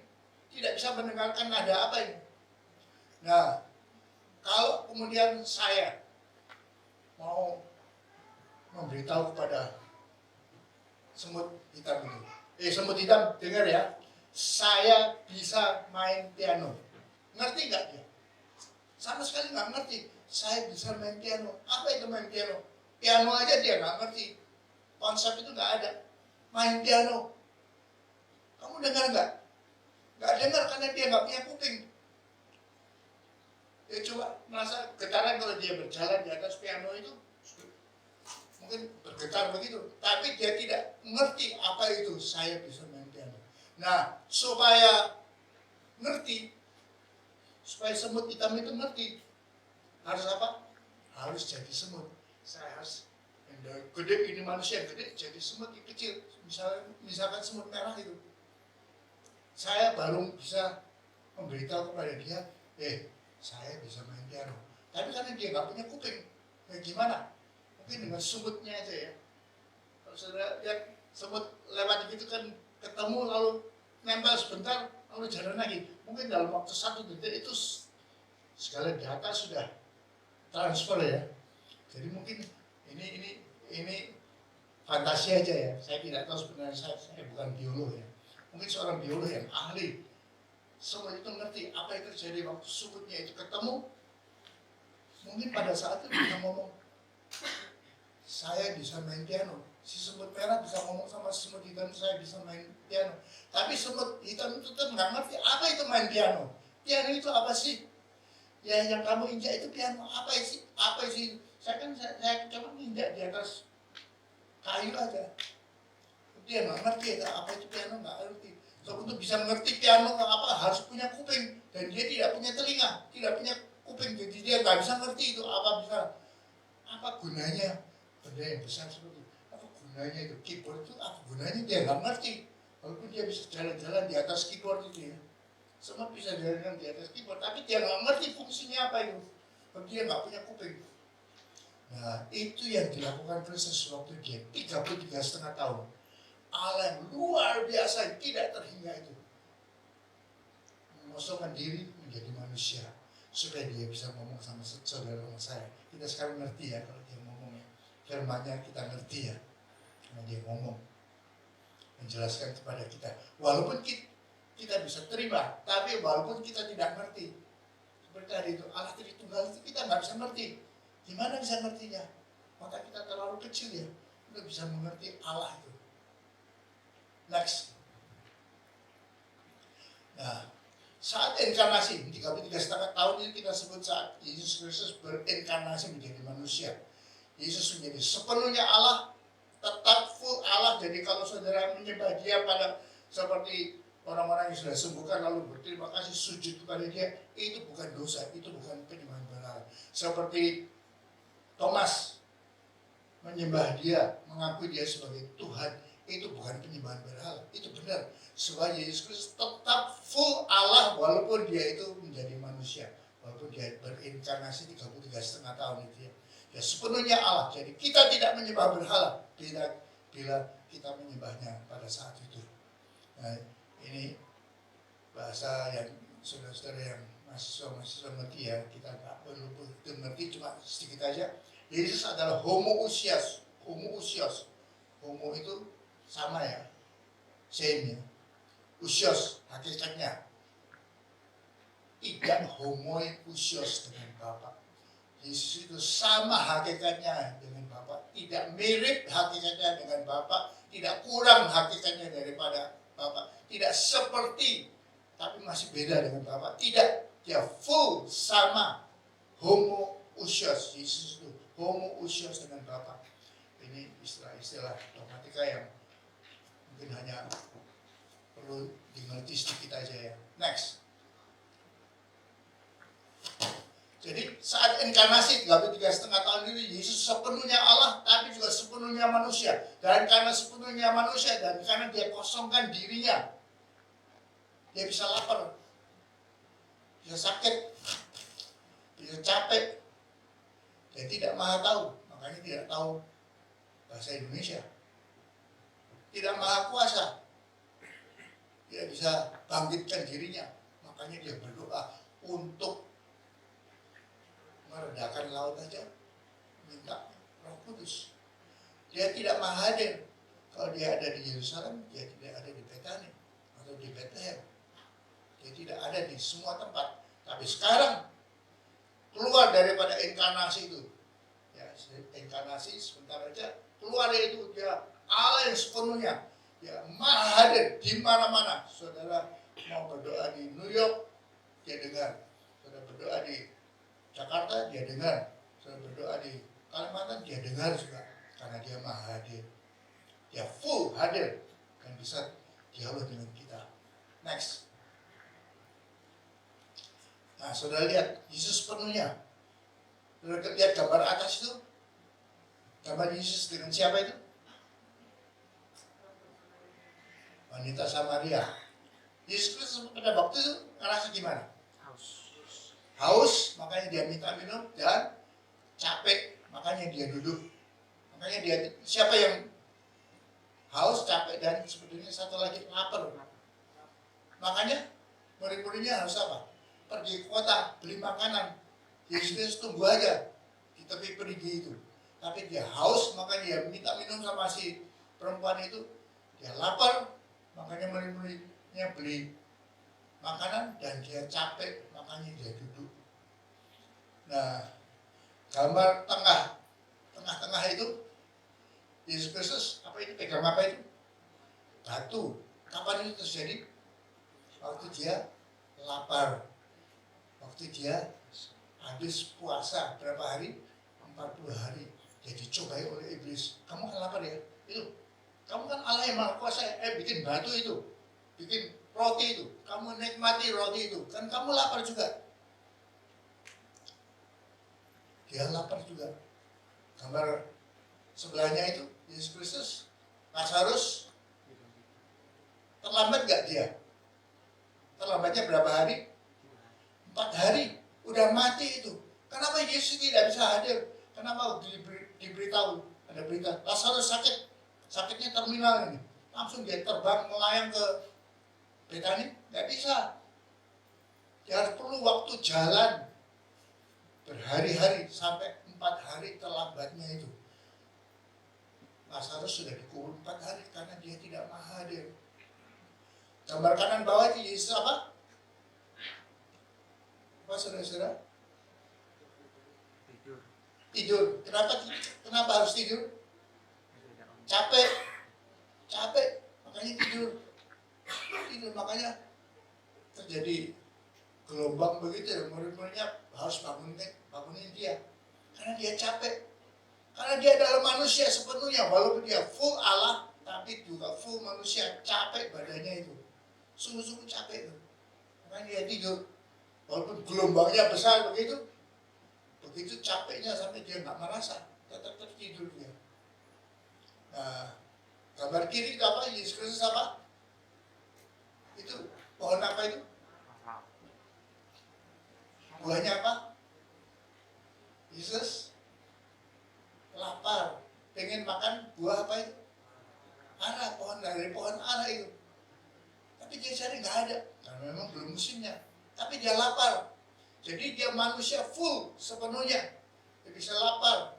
tidak bisa mendengarkan nada apa ini. Nah, kalau kemudian saya mau memberitahu kepada semut hitam itu, semut hitam dengar ya, saya bisa main piano. Ngerti nggak dia? Sama sekali nggak ngerti. Saya bisa main piano. Apa itu main piano? Piano aja dia nggak ngerti. Konsep itu nggak ada. Main piano. Kamu dengar nggak? Nggak dengar karena dia nggak punya kuping. Dia coba merasa getaran kalau dia berjalan di atas piano itu. Mungkin bergetar begitu. Tapi dia tidak mengerti apa itu saya bisa main piano. Nah, supaya ngerti, supaya semut hitam itu ngerti, harus apa? Harus jadi semut. Saya harus yang gede, ini manusia yang gede, jadi semut yang kecil. Misalkan semut merah itu. Saya baru bisa memberitahu kepada dia, saya bisa main piano. Tapi karena dia nggak punya kuping, gimana? Mungkin dengan semutnya aja ya. Kalau saudara lihat semut lewat gitu kan, ketemu lalu nempel sebentar lalu jalan lagi. Mungkin dalam waktu 1 detik itu segala data sudah transfer ya. Jadi mungkin ini fantasi aja ya. Saya tidak tahu sebenarnya, saya bukan biolog ya. Mungkin seorang biolog yang ahli semut itu ngerti apa yang terjadi waktu semutnya itu ketemu Mungkin pada saat itu dia ngomong, saya bisa main piano. Si semut merah bisa ngomong sama si semut hitam, saya bisa main piano. Tapi semut hitam itu tetap nggak ngerti apa itu main piano. Piano itu apa sih? Ya yang kamu injak itu piano. Apa sih? Apa sih? Saya cuma injak di atas kayu aja. Dia nggak ngerti apa itu piano, nggak ngerti. So, untuk bisa mengerti piano apa harus punya kuping, dan dia tidak punya telinga, tidak punya kuping, jadi dia nggak bisa ngerti itu apa gunanya benda yang besar seperti itu. Apa gunanya itu keyboard itu, apa gunanya dia nggak ngerti. Walaupun dia bisa jalan-jalan di atas keyboard itu ya, semua bisa jalan di atas keyboard, tapi dia nggak ngerti fungsinya apa itu, karena dia nggak punya kuping. Nah itu yang dilakukan Kristus waktu dia 33,5 tahun. Allah yang luar biasa, tidak terhingga itu, mengosongkan diri menjadi manusia supaya dia bisa ngomong sama saudara saya. Kita sekarang ngerti ya kalau dia ngomong ya, firman-Nya kita ngerti ya, karena dia ngomong menjelaskan kepada kita. Walaupun kita bisa terima, tapi walaupun kita tidak ngerti, seperti tadi itu Allah Tritunggal itu kita nggak bisa ngerti. Gimana bisa ngertinya? Maka kita terlalu kecil ya, kita bisa mengerti Allah itu. Next. Nah, saat inkarnasi 33,5 tahun ini kita sebut saat Yesus Kristus berinkarnasi menjadi manusia. Yesus menjadi sepenuhnya Allah, tetap full Allah. Jadi kalau saudara menyembah dia pada seperti orang-orang yang sudah sembuhkan lalu berterima kasih sujud kepada dia, itu bukan dosa, itu bukan penyembahan berhala. Seperti Thomas menyembah dia, mengakui dia sebagai Tuhan, itu bukan penyembahan berhala, itu benar. Sebab Yesus Kristus tetap full Allah walaupun dia itu menjadi manusia, walaupun dia berinkarnasi 33,5 tahun itu ya. Ya sepenuhnya Allah. Jadi kita tidak menyembah berhala bila kita menyembahnya pada saat itu. Nah, ini bahasa yang saudara-saudara yang mahasiswa ngerti ya, kita nggak perlu ngerti, cuma sedikit aja. Yesus adalah homoousios. Homo itu sama ya, same ya. Usios hakikatnya tidak homoousios dengan Bapa. Yesus itu sama hakikatnya dengan Bapa, tidak mirip hakikatnya dengan Bapa, tidak kurang hakikatnya daripada Bapa, tidak seperti tapi masih beda dengan Bapa, tidak, dia full sama, homoousios. Yesus itu homoousios dengan Bapa. Ini istilah-istilah dogmatika yang mungkin hanya perlu dimengerti sedikit aja ya. Next. Jadi saat inkarnasi 33,5 tahun ini, Yesus sepenuhnya Allah tapi juga sepenuhnya manusia. Dan karena sepenuhnya manusia dan karena dia kosongkan dirinya, dia bisa lapar, bisa sakit, bisa capek. Dia tidak maha tahu, makanya tidak tahu bahasa Indonesia. Tidak maha kuasa, dia bisa bangkitkan dirinya, makanya dia berdoa untuk meredakan laut aja, minta Roh Kudus. Dia tidak maha hadir. Kalau dia ada di Yerusalem, dia tidak ada di Betani atau di Bethlehem. Dia tidak ada di semua tempat. Tapi sekarang keluar daripada inkarnasi itu, ya inkarnasi sebentar aja keluar dari itu, dia Allah yang sepenuhnya, ya maha hadir di mana-mana. Saudara mau berdoa di New York, dia dengar. Saudara berdoa di Jakarta, dia dengar. Saudara berdoa di Kalimantan, dia dengar juga. Karena dia maha hadir, dia full hadir dan bisa dialog dengan kita. Next. Nah, saudara lihat Yesus sepenuhnya. Saudara lihat gambar atas itu, gambar Yesus dengan siapa itu? Wanita Samaria. Yesus Kristus pada waktu itu ngerasa gimana? Haus, makanya dia minta minum, dan capek, makanya dia duduk. Makanya dia, siapa yang haus, capek, dan sebetulnya satu lagi lapar. Makanya murid-muridnya harus apa? Pergi ke kota, beli makanan. Yesus Kristus tunggu aja di tepi perigi itu. Tapi dia haus, makanya dia minta minum sama si perempuan itu. Dia lapar, makanya murid-muridnya beli makanan, dan dia capek, makanya dia duduk. Nah, Gambar tengah-tengah itu Yesus Kristus, apa itu? Pegang apa itu? Batu. Kapan itu terjadi? Waktu dia lapar. Waktu dia habis puasa berapa hari? 40 hari. Dia dicobai oleh iblis. Kamu kan lapar ya? Itu. Kamu kan Allah yang maha kuasa. Bikin batu itu. Bikin roti itu. Kamu nikmati roti itu. Kan kamu lapar juga. Dia lapar juga. Gambar sebelahnya itu Yesus Kristus. Lazarus. Terlambat gak dia? Terlambatnya berapa hari? 4 hari. Udah mati itu. Kenapa Yesus tidak bisa hadir? Kenapa diberitahu? Ada berita, Lazarus sakit. Sakitnya terminal ini. Langsung dia terbang melayang ke Betani. Gak bisa. Dia harus perlu waktu jalan. Berhari-hari sampai 4 hari terlambatnya itu. Lazarus sudah dikubur 4 hari karena dia tidak mau hadir. Gambar kanan bawah itu Yesus apa? Apa saudara-saudara? Tidur. Kenapa harus tidur? Capek. Makanya tidur. Makanya terjadi gelombang begitu ya. Murid-muridnya harus bangunin dia. Karena dia capek. Karena dia adalah manusia sepenuhnya. Walaupun dia full Allah, tapi juga full manusia. Capek badannya itu. Sungguh-sungguh capek itu. Makanya dia tidur. Walaupun gelombangnya besar begitu capeknya sampai dia nggak merasa, tetap tertidur dia. Nah, gambar kiri itu apa? Yesus Kristus apa? Itu pohon apa itu? Buahnya apa? Yesus lapar, pengen makan buah apa itu? Ara, dari pohon ara itu. Tapi dia cari nggak ada, karena memang belum musimnya. Tapi dia lapar. Jadi dia manusia full sepenuhnya. Dia bisa lapar.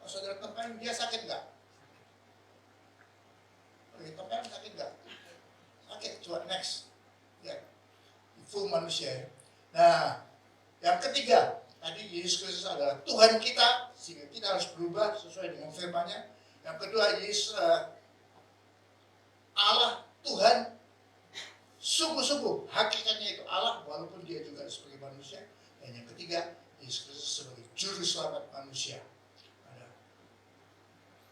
Kalau saudara tempelin, dia sakit nggak? Lagi tempelin sakit nggak? Sakit, coba next. Ya, full manusia. Nah, yang ketiga, tadi Yesus Kristus adalah Tuhan kita, sehingga kita harus berubah sesuai dengan firman-Nya. Yang kedua, Yesus Allah, Tuhan, sungguh-sungguh hakikatnya itu Allah, walaupun dia juga sebagai manusia. Dan yang ketiga, Yesus Kristus sebagai juru selamat manusia.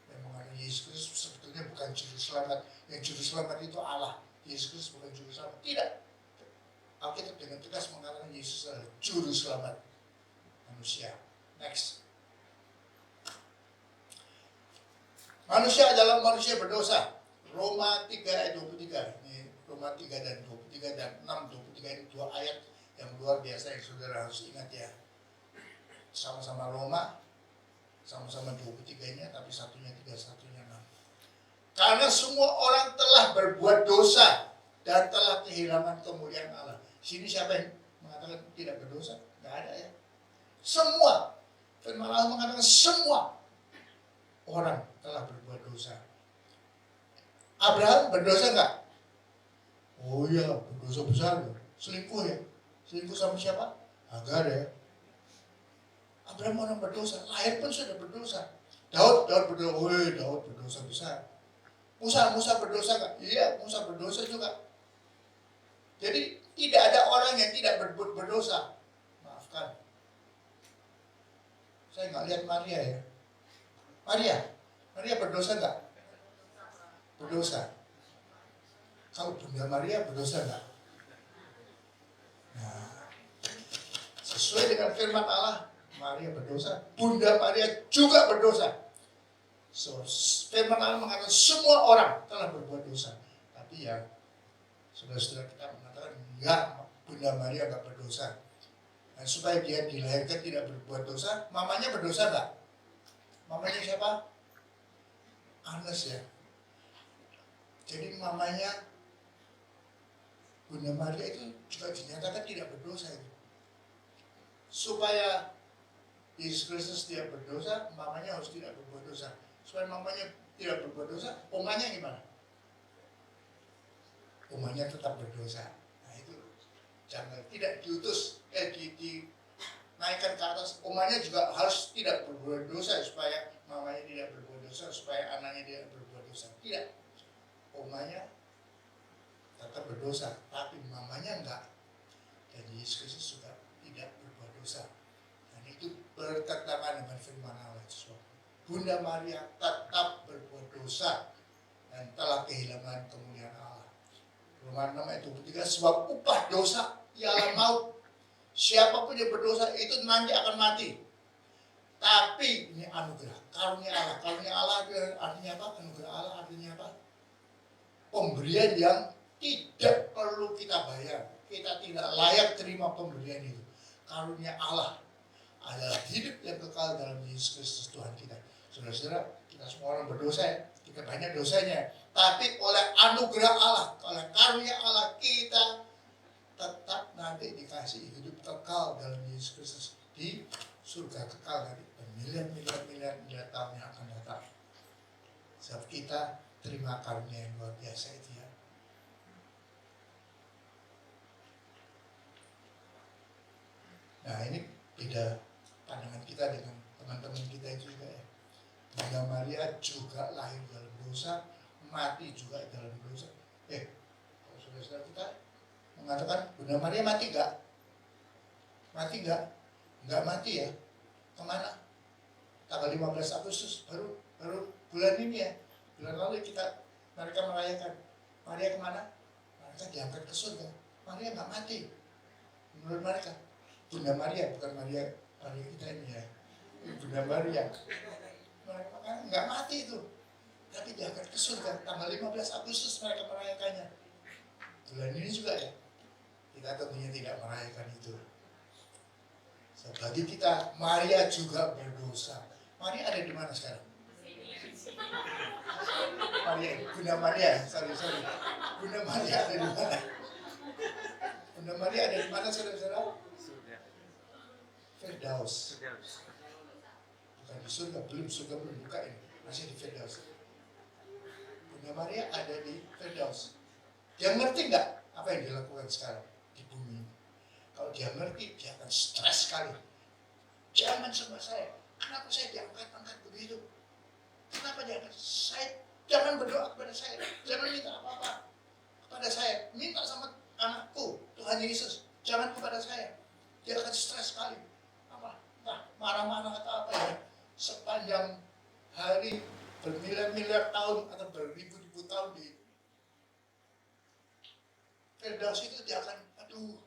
Yang mengatakan Yesus Kristus sebetulnya bukan juru selamat. Yang juru selamat itu Allah. Yesus Kristus bukan juru selamat. Tidak. Alkitab dengan tegas mengatakan Yesus adalah juru selamat manusia. Next. Manusia adalah manusia berdosa. Roma 3 ayat 23. Ini Roma 3 dan 23 dan 6, 23 ini 2 ayat yang luar biasa yang saudara harus ingat ya. Sama-sama Roma, sama-sama 23-nya, tapi satunya 3, satunya 6. Karena semua orang telah berbuat dosa dan telah kehilangan kemuliaan Allah. Sini siapa yang mengatakan tidak berdosa? Nggak ada ya. Semua. Firman Allah mengatakan semua orang telah berbuat dosa. Abraham berdosa nggak? Oh iya, berdosa besar. Selingkuh ya. Selingkuh sama siapa? Hagar ya. Abraham orang berdosa. Lahir pun sudah berdosa. Daud berdosa. Woi, Daud berdosa besar. Musa berdosa nggak? Iya, Musa berdosa juga. Jadi tidak ada orang yang tidak berdosa. Maafkan. Saya nggak lihat Maria ya. Maria berdosa nggak? Berdosa. Kalau Bunda Maria berdosa nggak? Nah, sesuai dengan firman Allah, Maria berdosa. Bunda Maria juga berdosa. So, firman Allah mengatakan semua orang telah berbuat dosa. Tapi ya, saudara-saudara kita mengatakan enggak, Bunda Maria nggak berdosa. Dan supaya dia dilahirkan tidak berbuat dosa, mamanya berdosa nggak? Mamanya siapa? Anes ya. Jadi mamanya Bunda Maria itu juga dinyatakan tidak berdosa itu. Supaya Yesus Kristus tidak berdosa, mamanya harus tidak berbuat dosa. Supaya mamanya tidak berbuat dosa, omanya gimana? Omanya tetap berdosa. Nah itu jangan tidak diutus, naikkan ke atas. Omanya juga harus tidak berbuat dosa supaya mamanya tidak berbuat dosa, supaya anaknya tidak berbuat dosa. Tidak. Omanya tetap berdosa, tapi mamanya enggak. Dan Yesus Kristus juga tidak berbuat dosa. Dan itu bertentangan dengan firman Allah. Bunda Maria tetap berbuat dosa dan telah kehilangan kemuliaan Allah. Roma 6 ayat 23, sebab upah dosa ialah maut. Siapapun yang berdosa itu nanti akan mati. Tapi ini anugerah, karunia Allah. Karunia Allah artinya apa? Anugerah Allah artinya apa? Pemberian yang tidak perlu kita bayar. Kita tidak layak terima pemberian itu. Karunia Allah adalah hidup yang kekal dalam Yesus Kristus Tuhan kita. Saudara-saudara, kita semua orang berdosa ya. Kita banyak dosanya. Tapi oleh anugerah Allah, oleh karunia Allah, kita tetap nanti dikasih hidup kekal dalam Yesus Kristus di surga kekal dari miliar tahun yang akan datang. Sebab kita terima karunia yang luar biasa itu ya. Nah ini beda pandangan kita dengan teman-teman kita juga ya. Bunda Maria juga lahir dalam dosa, mati juga dalam dosa. Kalau saudara-saudara kita mengatakan Bunda Maria mati gak? Mati gak? Enggak mati ya. Kemana? Tanggal 15 Agustus baru bulan ini ya. Bulan lalu mereka merayakan. Maria kemana? Mereka diangkat ke surga. Maria gak mati. Menurut mereka. Bunda Maria, bukan Maria kita ini ya. Bunda Maria. Mereka nggak mati itu. Tapi diangkat ke surga. Tanggal 15 Agustus mereka merayakannya. Bulan ini juga ya. Kita tentunya tidak merayakan itu. So, bagi kita, Maria juga berdosa. Maria ada di mana sekarang? Bunda Maria, sorry. Bunda Maria ada di mana? Bunda Maria ada di mana, saudara-saudara? Firdaus. Bukan di surga, surga belum buka ini, masih di Firdaus. Bunda Maria ada di Firdaus. Dia ngerti nggak apa yang dilakukan sekarang di bumi? Kalau dia ngerti, dia akan stres sekali. Jangan sama saya. Kenapa saya diangkat-angkat begitu? Kenapa diangkat? Saya jangan berdoa kepada saya. Jangan minta apa-apa kepada saya. Minta sama anakku, Tuhan Yesus. Jangan kepada saya. Dia akan stres sekali. Apa? Nah, marah-marah atau apa ya? Sepanjang hari, bermiliar-miliar tahun atau beribu-ribu tahun di Firdaus itu dia akan, aduh,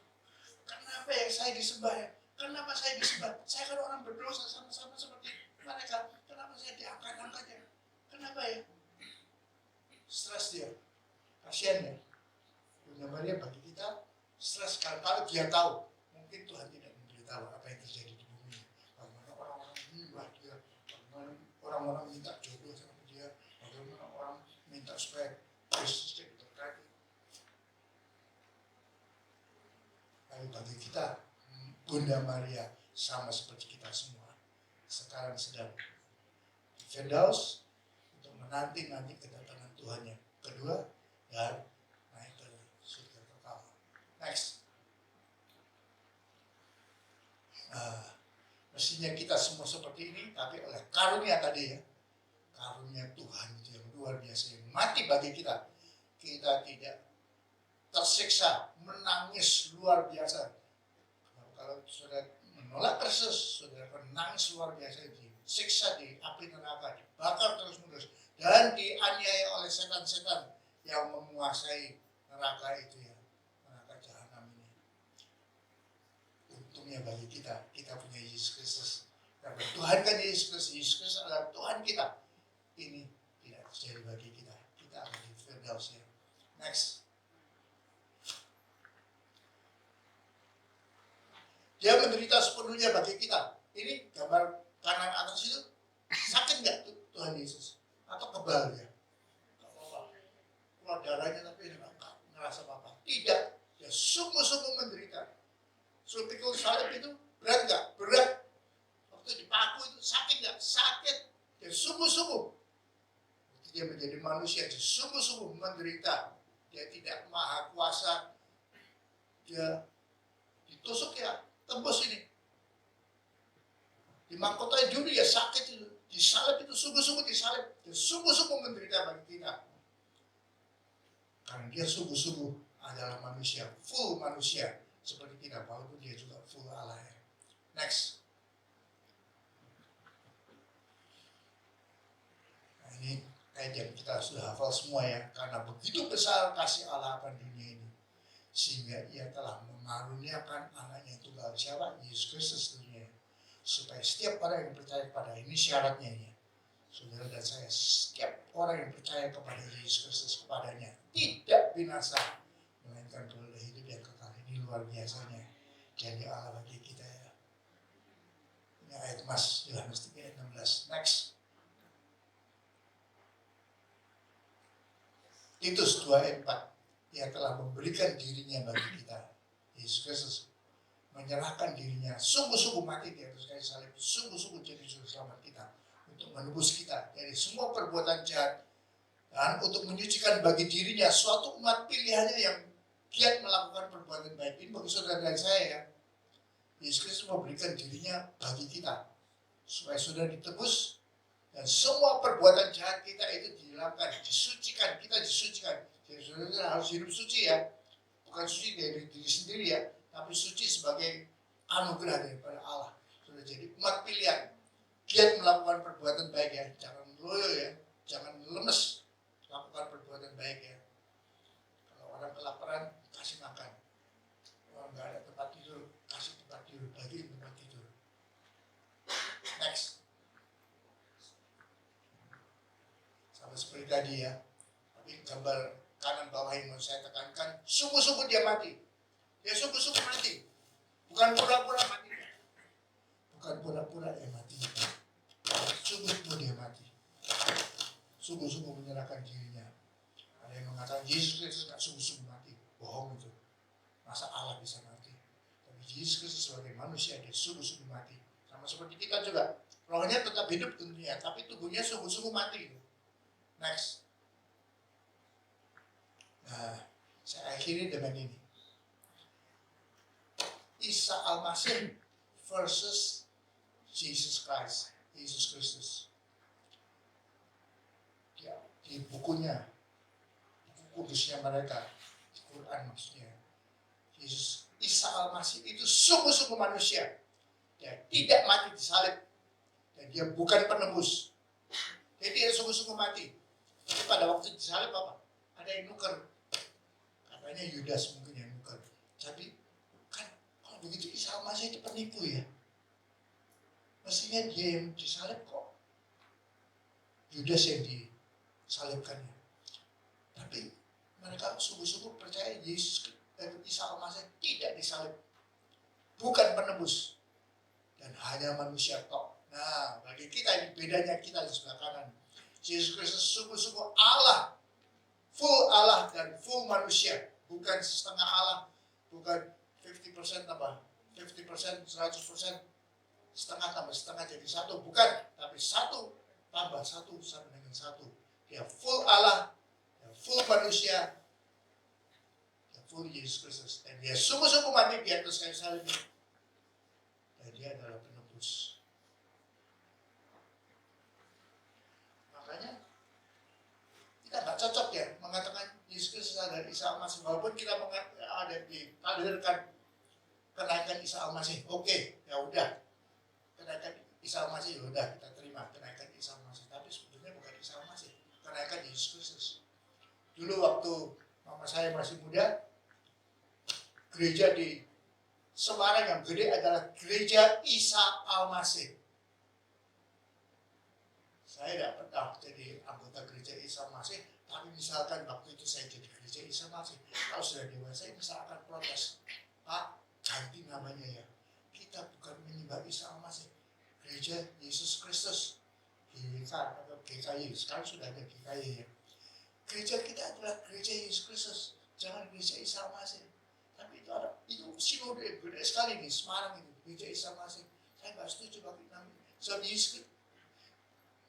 kenapa ya saya disembah ya? Kenapa saya disembah? Saya kan orang berdosa sama-sama seperti mereka. Kenapa saya diangkat-angkat ya? Kenapa ya? Stres dia. Kasihan ya. Bunda Maria bagi kita stres kalau dia tahu. Mungkin Tuhan tidak memberitahu apa yang terjadi di bumi. Bagaimana orang-orang menyembah dia. Bagaimana orang-orang minta jodoh sama dia. Bagaimana orang minta supaya Kristus jadi berkati. Tapi bagi kita, Bunda Maria sama seperti kita semua. Sekarang sedang di Firdaus untuk menanti kedatangan Tuhan yang kedua dan naik ke surga kekal. Next. Mestinya kita semua seperti ini, tapi oleh karunia tadi ya. Karunia Tuhan itu yang luar biasa yang mati bagi kita. Kita tidak tersiksa, menangis luar biasa. Kalau saudara menolak Kristus, saudara menangis luar biasa, disiksa di api neraka, dibakar terus-menerus, dan dianiaya oleh setan-setan yang menguasai neraka itu ya, neraka jahanam ini. Untungnya bagi kita punya Yesus Kristus. Dan bertuhankan Yesus Kristus. Yesus Kristus adalah Tuhan kita. Ini tidak terjadi bagi kita. Kita akan di Firdaus ya. Next. Dia menderita sepenuhnya bagi kita. Ini gambar kanan atas itu. Sakit nggak Tuhan Yesus? Atau kebal ya? Nggak apa-apa. Keluar darahnya tapi nggak ngerasa apa-apa. Tidak. Dia sungguh-sungguh menderita. Suruh pikul salib itu berat nggak? Berat. Waktu dipaku itu sakit nggak? Sakit. Dia sungguh-sungguh. Waktu dia menjadi manusia, dia sungguh-sungguh menderita. Dia tidak maha kuasa. Dia ditusuk ya. Tembus ini. Di mahkota dulu ya sakit itu. Disalib itu sungguh-sungguh disalib. Dia sungguh-sungguh menderita bagi kita. Karena dia sungguh-sungguh adalah manusia, full manusia. Seperti kita, walaupun dia juga full Allah ya. Next. Nah ini ayat yang kita sudah hafal semua ya. Karena begitu besar kasih Allah akan dunia ini. Sehingga ia telah mengaruniakan anaknya tunggal siapa? Yesus Kristus dunia. Supaya setiap orang yang percaya kepada ini syaratnya ya. Saudara dan saya, setiap orang yang percaya kepada Yesus Kristus kepadanya tidak binasa, melainkan beroleh hidup yang kekal. Ini luar biasanya jadi Allah bagi kita ya. Ini ayat Mas Yohanes 3 ayat 16. Next. Titus 2 ayat 4. Ia telah memberikan dirinya bagi kita. Yesus Kristus menyerahkan dirinya, sungguh-sungguh mati di atas kayu salib, sungguh-sungguh jadi juru selamat kita, untuk menebus kita dari semua perbuatan jahat, dan untuk menyucikan bagi dirinya suatu umat pilihannya yang giat melakukan perbuatan baik. Ini bagi saudara dan saya ya. Yesus Kristus memberikan dirinya bagi kita, supaya saudara ditebus, dan semua perbuatan jahat kita itu dihilangkan, disucikan, kita disucikan. Jadi saudara harus hidup suci ya, bukan suci dari diri sendiri ya, tapi suci sebagai anugerah daripada Allah. Sudah jadi umat pilihan, giat melakukan perbuatan baik ya, jangan loyo ya, jangan lemes, lakukan perbuatan baik ya. Kalau orang kelaparan, kasih makan. Kalau nggak ada tempat tidur, kasih tempat tidur, bagiin tempat tidur. Next. Sama seperti tadi ya, tapi gambar kanan bawah yang mau saya tekankan, sungguh-sungguh dia mati. Dia sungguh-sungguh mati. Bukan pura-pura mati. Bukan pura-pura dia mati. Sungguh-sungguh dia mati. Sungguh-sungguh menyerahkan dirinya. Ada yang mengatakan Yesus Kristus tidak sungguh-sungguh mati. Bohong itu. Masa Allah bisa mati? Tapi Yesus Kristus sebagai manusia dia sungguh-sungguh mati. Sama seperti kita juga. Rohnya tetap hidup tentunya, tapi tubuhnya sungguh-sungguh mati. Next. Nah, saya akhiri dengan ini. Isa Al-Masih versus Jesus Christ, Yesus Kristus. Ya, di bukunya, buku kudusnya mereka, Quran maksudnya. Yesus Isa Al-Masih itu sungguh-sungguh manusia. Dia tidak mati disalib. Dan dia bukan penebus. Jadi dia sungguh-sungguh mati. Tapi pada waktu disalib apa? Ada yang nuker. Katanya Yudas mungkin yang nuker. Tapi begitu Isa Al-Masih itu penipu ya. Mestinya dia yang disalib kok. Yudas yang disalibkannya. Tapi mereka sungguh-sungguh percaya Yesus dan Isa Al-Masih tidak disalib. Bukan penebus. Dan hanya manusia tok. Nah, bagi kita ini bedanya kita di sebelah kanan. Yesus Kristus sungguh-sungguh Allah. Full Allah dan full manusia. Bukan setengah Allah. Bukan 50% tambah 50%, 100%, setengah tambah setengah jadi satu. Bukan, tapi satu tambah satu sama dengan satu. Dia full Allah, dia full manusia, dia full Yesus Kristus. Dan dia sungguh-sungguh mati di atas kayu salib. Dan dia adalah penebus. Makanya kita nggak cocok ya mengatakan Yesus Kristus adalah Isa Al-Masih. Walaupun kita ada ditakdirkan kenaikan Isa Al-Masih, oke, ya udah. Kenaikan Isa Al-Masih, ya udah kita terima kenaikan Isa Al-Masih. Tapi sebetulnya bukan Isa Al-Masih, kenaikan Yesus Kristus. Dulu waktu mama saya masih muda, gereja di Semarang yang gede adalah gereja Isa Al-Masih. Saya tidak pernah jadi anggota gereja Isa Al-Masih, tapi misalkan waktu itu saya jadi gereja Isa Al-Masih, kalau sudah dewasa saya bisa akan protes. Pak, ganti namanya ya. Kita bukan menyembah Isa Al-Masih, gereja Yesus Kristus. GKY atau GKY, sekarang sudah ada GKY ya. Gereja kita adalah gereja Yesus Kristus, jangan gereja Isa Al-Masih. Tapi itu sinode gede sekali nih, Semarang itu, gereja Isa Al-Masih. Saya nggak setuju bagi namanya. So, Yesus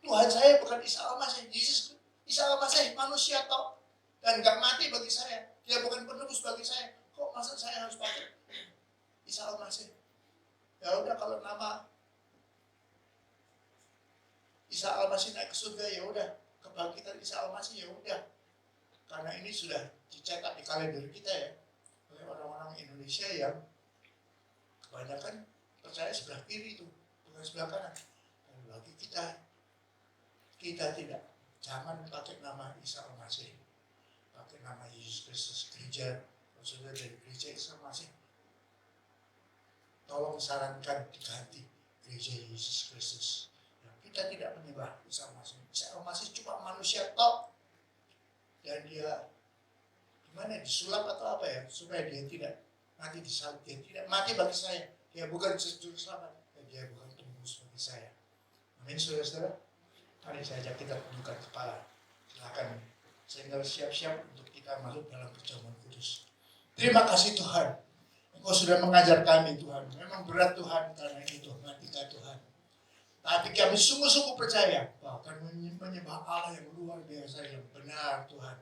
Tuhan saya bukan Isa Al-Masih, Yesus Isa Al-Masih manusia toh, dan nggak mati bagi saya. Dia bukan penebus bagi saya. Kok masa saya harus pakai Isa Al-Masih? Ya udah kalau nama Isa Al-Masih naik ke surga, ya udah. Kebangkitan Isa Al-Masih, ya udah. Karena ini sudah dicetak di kalender kita ya, oleh orang-orang Indonesia yang kebanyakan percaya sebelah kiri itu, bukan sebelah kanan. Dan bagi kita tidak. Jangan pakai nama Isa Al-Masih, pakai nama Yesus Kristus. Gereja, maksudnya dari gereja Isa Al-Masih, tolong sarankan diganti gereja Yesus Kristus. Ya, kita tidak menyembah Isa Al-Masih. Isa Al-Masih cuma manusia tok. Dan dia gimana, disulap atau apa ya, supaya dia tidak mati disalib, dia tidak mati bagi saya, dia bukan juru selamat, dan dia bukan tembus bagi saya. Amin, saudara-saudara. Mari saya ajak kita tundukkan kepala. Silakan, sehingga siap-siap untuk kita masuk dalam perjamuan kudus. Terima kasih Tuhan, Engkau sudah mengajar kami Tuhan. Memang berat Tuhan, karena ini dogmatika Tuhan. Tapi kami sungguh-sungguh percaya bahwa kami menyembah Allah yang luar biasa, yang benar Tuhan.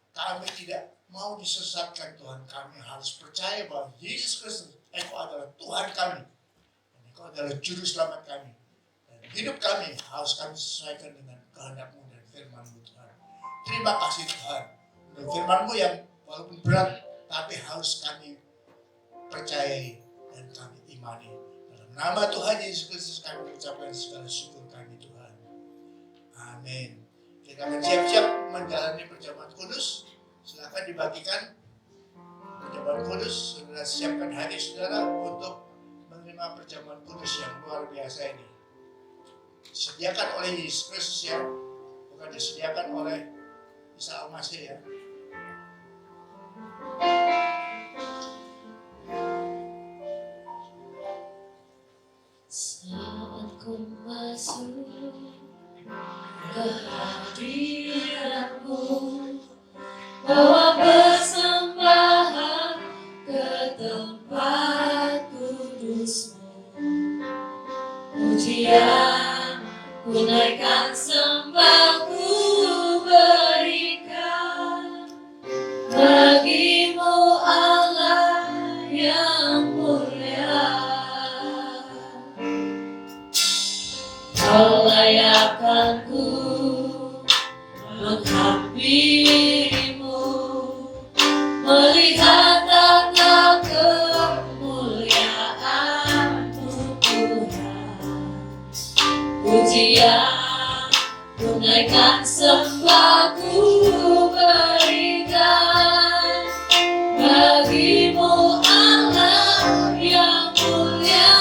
Kami tidak mau disesatkan Tuhan. Kami harus percaya bahwa Yesus Kristus, Engkau adalah Tuhan kami. Dan Engkau adalah Juru Selamat kami. Dan hidup kami harus kami sesuaikan dengan kehendak-Mu dan firman-Mu Tuhan. Terima kasih Tuhan. Dan firman-Mu yang walaupun berat, tapi harus kami percayai dan kami imani. Nama Tuhan Yesus Kristus kami ucapkan segala syukur kami Tuhan. Amin. Kita akan siap-siap menjalani perjamuan kudus. Silakan dibagikan perjamuan kudus. Saudara siapkan hati saudara untuk menerima perjamuan kudus yang luar biasa ini. Disediakan oleh Yesus Kristus ya, bukan disediakan oleh Isa Al-Masih ya. Saat ku masuk ke hadirat-Mu, bawa persembahan ke tempat kudus-Mu. Pujian ku naikkan, sembah ku berikan bagi-Mu Allah yang mulia. Kau layakkan ku menghampirimu, melihat tata kemuliaan-Mu Tuhan. Pujian ku naikkan, sembah ku berikan bagi-Mu Allah yang mulia.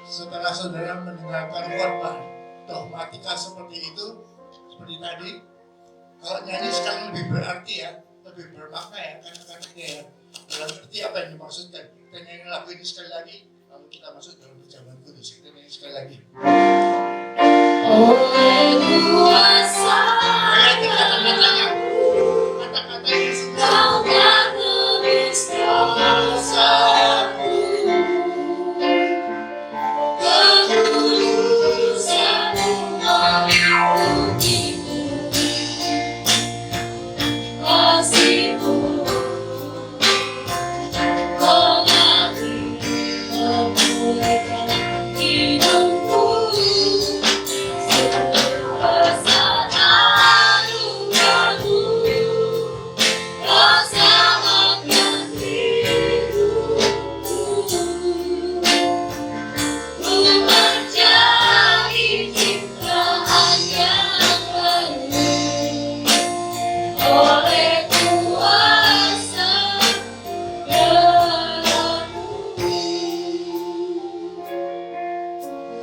Setelah saudara mendengarkan khotbah dogmatika seperti itu, seperti tadi. Kalau nyanyi sekarang lebih berarti ya, lebih bermakna ya, karena dia ya, dalam arti apa yang dimaksudkan. Kita nyanyi lagu ini sekali lagi, lalu kita masuk dalam perjamuan kudus. Kita nyanyi sekali lagi. Oleh kuasa Hayati kata-katanya, kata-kata Yesus. Kau tak tebus dosaku, ketulusanmu mengikuti kasihmu, mengerti, memulihkan hidupku.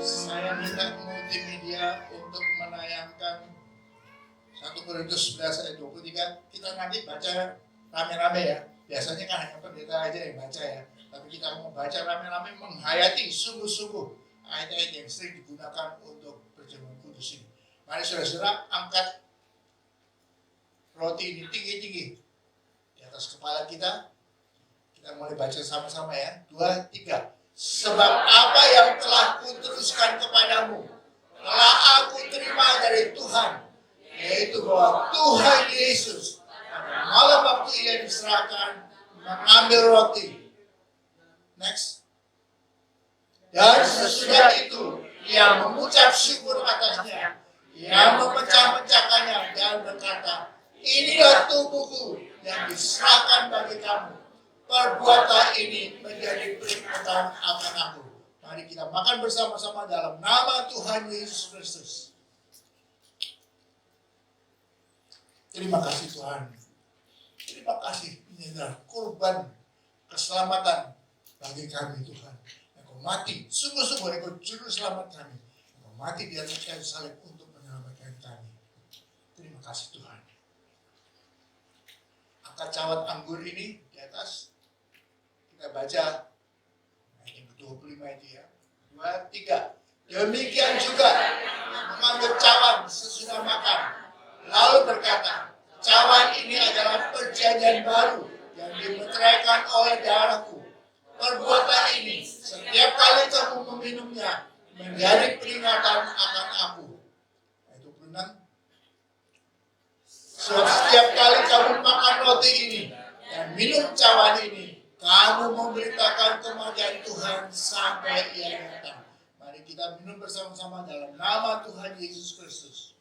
Saya minta multimedia untuk menayangkan 1 Korintus 11 ayat 23. Kita nanti baca rame-rame ya. Biasanya kan hanya pendeta aja yang baca ya. Tapi kita mau baca rame-rame, menghayati sungguh-sungguh ayat-ayat yang sering digunakan untuk perjamuan kudus ini. Mari saudara-saudara angkat roti ini tinggi-tinggi di atas kepala kita. Kita mulai baca sama-sama ya. 2, 3. Sebab apa yang telah kuteruskan kepadamu telah aku terima dari Tuhan, yaitu bahwa Tuhan Yesus pada malam waktu ia diserahkan mengambil roti. Next. Dan sesudah itu ia mengucap syukur atasnya, ia memecah-mecahkannya dan berkata, inilah tubuhku yang diserahkan bagi kamu. Perbuatan ini menjadi peringatan akan aku. Mari kita makan bersama-sama dalam nama Tuhan Yesus Kristus. Terima kasih Tuhan. Terima kasih. Ini adalah kurban keselamatan bagi kami Tuhan. Engkau mati, sungguh-sungguh Engkau juru selamat kami. Engkau mati di atas kayu salib untuk menyelamatkan kami. Terima kasih Tuhan. Angkat cawat anggur ini di atas. Kita baca ayat yang ke-25 itu ya. 2, 3. Demikian juga mengambil cawan sesudah makan, lalu berkata, cawan ini adalah perjanjian baru yang dimeteraikan oleh darahku. Perbuatan ini setiap kali kamu meminumnya menjadi peringatan akan aku. Ayat 26. Sebab setiap kali kamu makan roti ini dan minum cawan ini, kamu memberitakan kematian Tuhan sampai ia datang. Mari kita minum bersama-sama dalam nama Tuhan Yesus Kristus.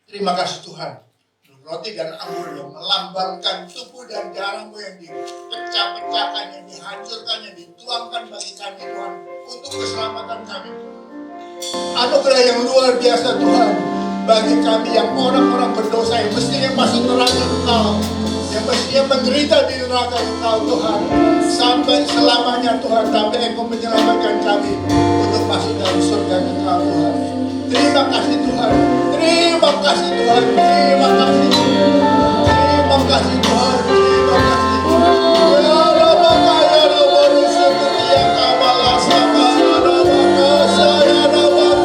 Terima kasih Tuhan. Roti dan anggur yang melambangkan tubuh dan darahmu yang dipecah-pecahkan, yang dihancurkan, yang dituangkan bagi kami Tuhan, untuk keselamatan kami. Anugerah yang luar biasa Tuhan bagi kami yang orang-orang berdosa yang mestinya masuk neraka Engkau, yang mestinya menderita di neraka Engkau Tuhan, sampai selamanya Tuhan, tapi Engkau menyelamatkan kami untuk masuk dalam surga Engkau Tuhan. Terima kasih Tuhan, terima kasih Tuhan, terima kasih, terima kasih Tuhan, terima kasih. Ya Rabbi, ya Rabbi, seperti yang kamu sama, ya Rabbi, saya Rabbi,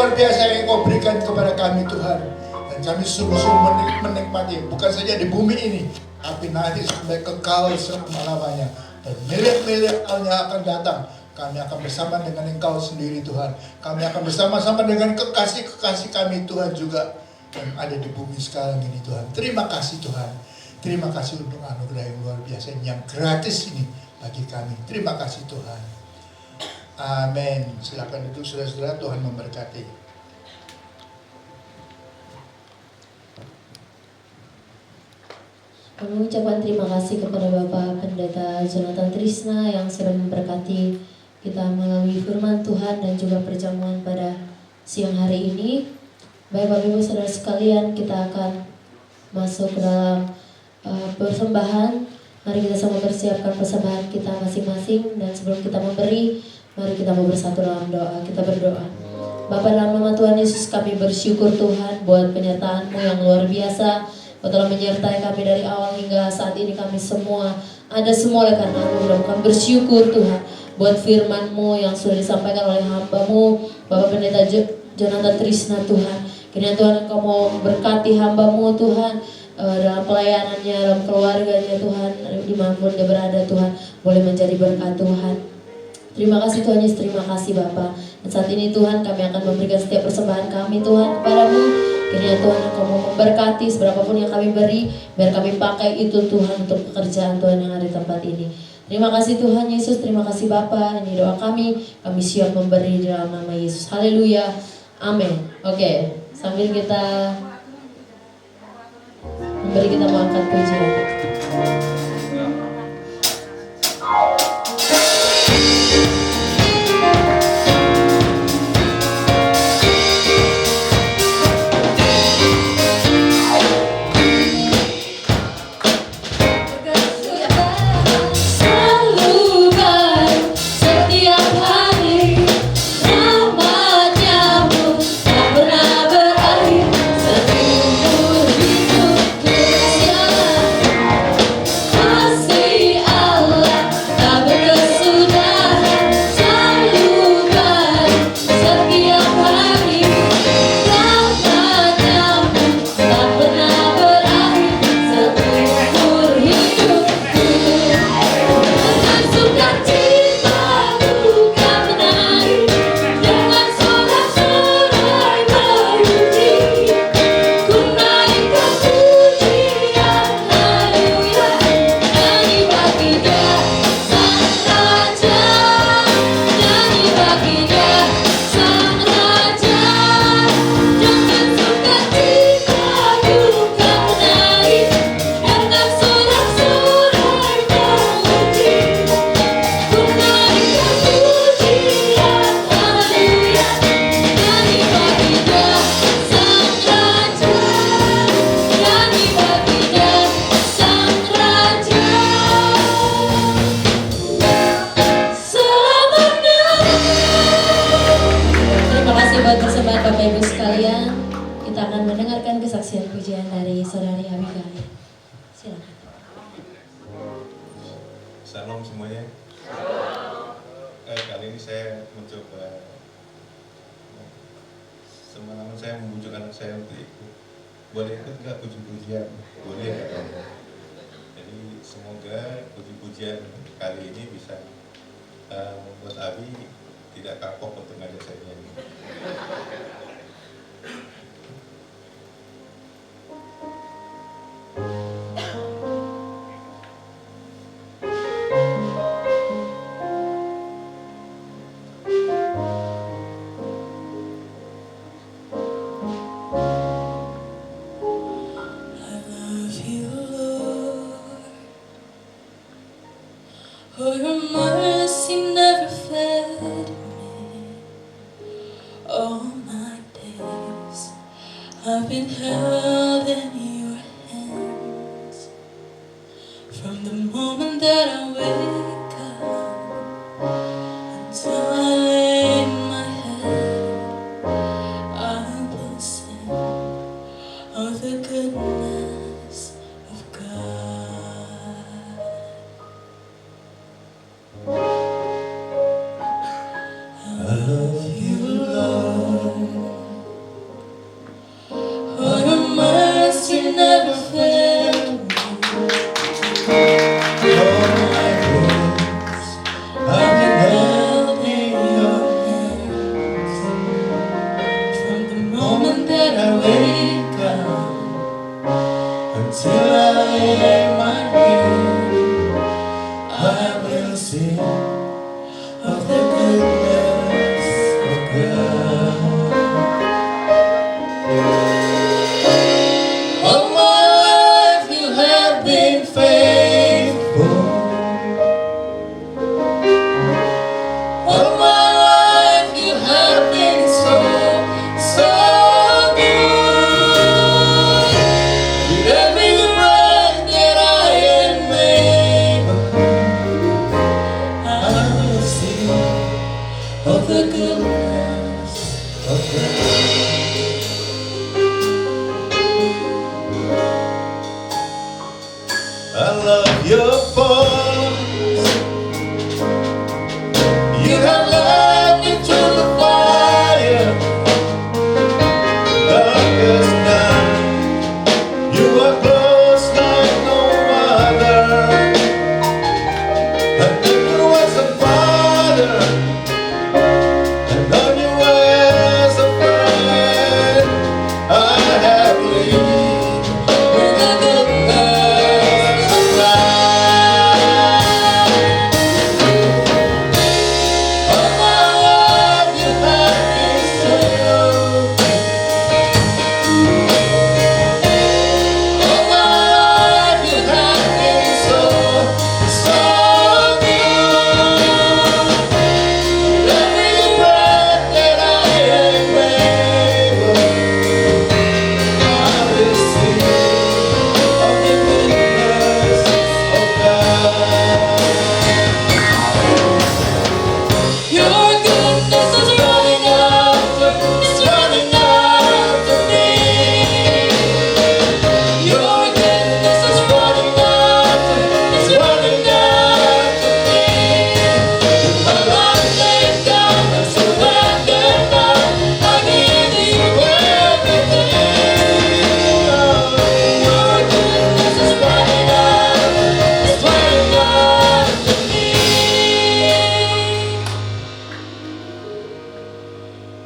luar biasa yang Engkau berikan kepada kami Tuhan. Dan kami sungguh-sungguh menikmati, bukan saja di bumi ini, tapi nanti sampai kekal selama-lamanya. Dan miliar-miliar tahun yang akan datang, kami akan bersama dengan Engkau sendiri Tuhan. Kami akan bersama-sama dengan kekasih-kekasih kami Tuhan juga yang ada di bumi sekarang ini Tuhan. Terima kasih Tuhan. Terima kasih untuk anugerah yang luar biasa yang gratis ini bagi kami. Terima kasih Tuhan. Amin. Silakan duduk saudara-saudara, Tuhan memberkati. Kami mengucapkan terima kasih kepada Bapak Pendeta Jonathan Trisna yang sudah memberkati kita melalui firman Tuhan dan juga perjamuan pada siang hari ini. Baik Bapak Ibu Saudara sekalian, kita akan masuk ke dalam persembahan. Mari kita sama persiapkan persembahan kita masing-masing. Dan sebelum kita memberi, mari kita mau bersatu dalam doa. Kita berdoa. Bapa, dalam nama Tuhan Yesus kami bersyukur Tuhan buat penyertaan-Mu yang luar biasa. Kau telah menyertai kami dari awal hingga saat ini. Kami semua ada semua oleh karena anugerah. Kami bersyukur Tuhan buat firman-Mu yang sudah disampaikan oleh hamba-Mu Bapak Pendeta Jonathan Trisna Tuhan. Kiranya Tuhan Engkau mau berkati hamba-Mu Tuhan, dalam pelayanannya, dalam keluarganya Tuhan, dimanapun dia berada Tuhan, boleh menjadi berkat Tuhan. Terima kasih Tuhan Yesus, terima kasih Bapa. Dan saat ini Tuhan kami akan memberikan setiap persembahan kami Tuhan kepadamu. Kiranya Tuhan Engkau mau memberkati seberapapun yang kami beri, biar kami pakai itu Tuhan untuk pekerjaan Tuhan yang ada di tempat ini. Terima kasih Tuhan Yesus, terima kasih Bapa. Ini doa kami siap memberi di dalam nama Yesus. Haleluya, amin. Oke, sambil kita memberi, kita mau angkat pujian. Shalom semuanya. Kali ini saya mencoba, semalam saya membujuk anak saya untuk ikut. Boleh ikut nggak puji-pujian? Boleh ya. Jadi semoga puji-pujian kali ini bisa membuat Abi tidak kapok untuk ngajak saya nyanyi. For your mercy never failed me. All my days I've been held in your hands. From the moment that I wake up until I lay my head, I will sing of the goodness of God. I love you, Lord.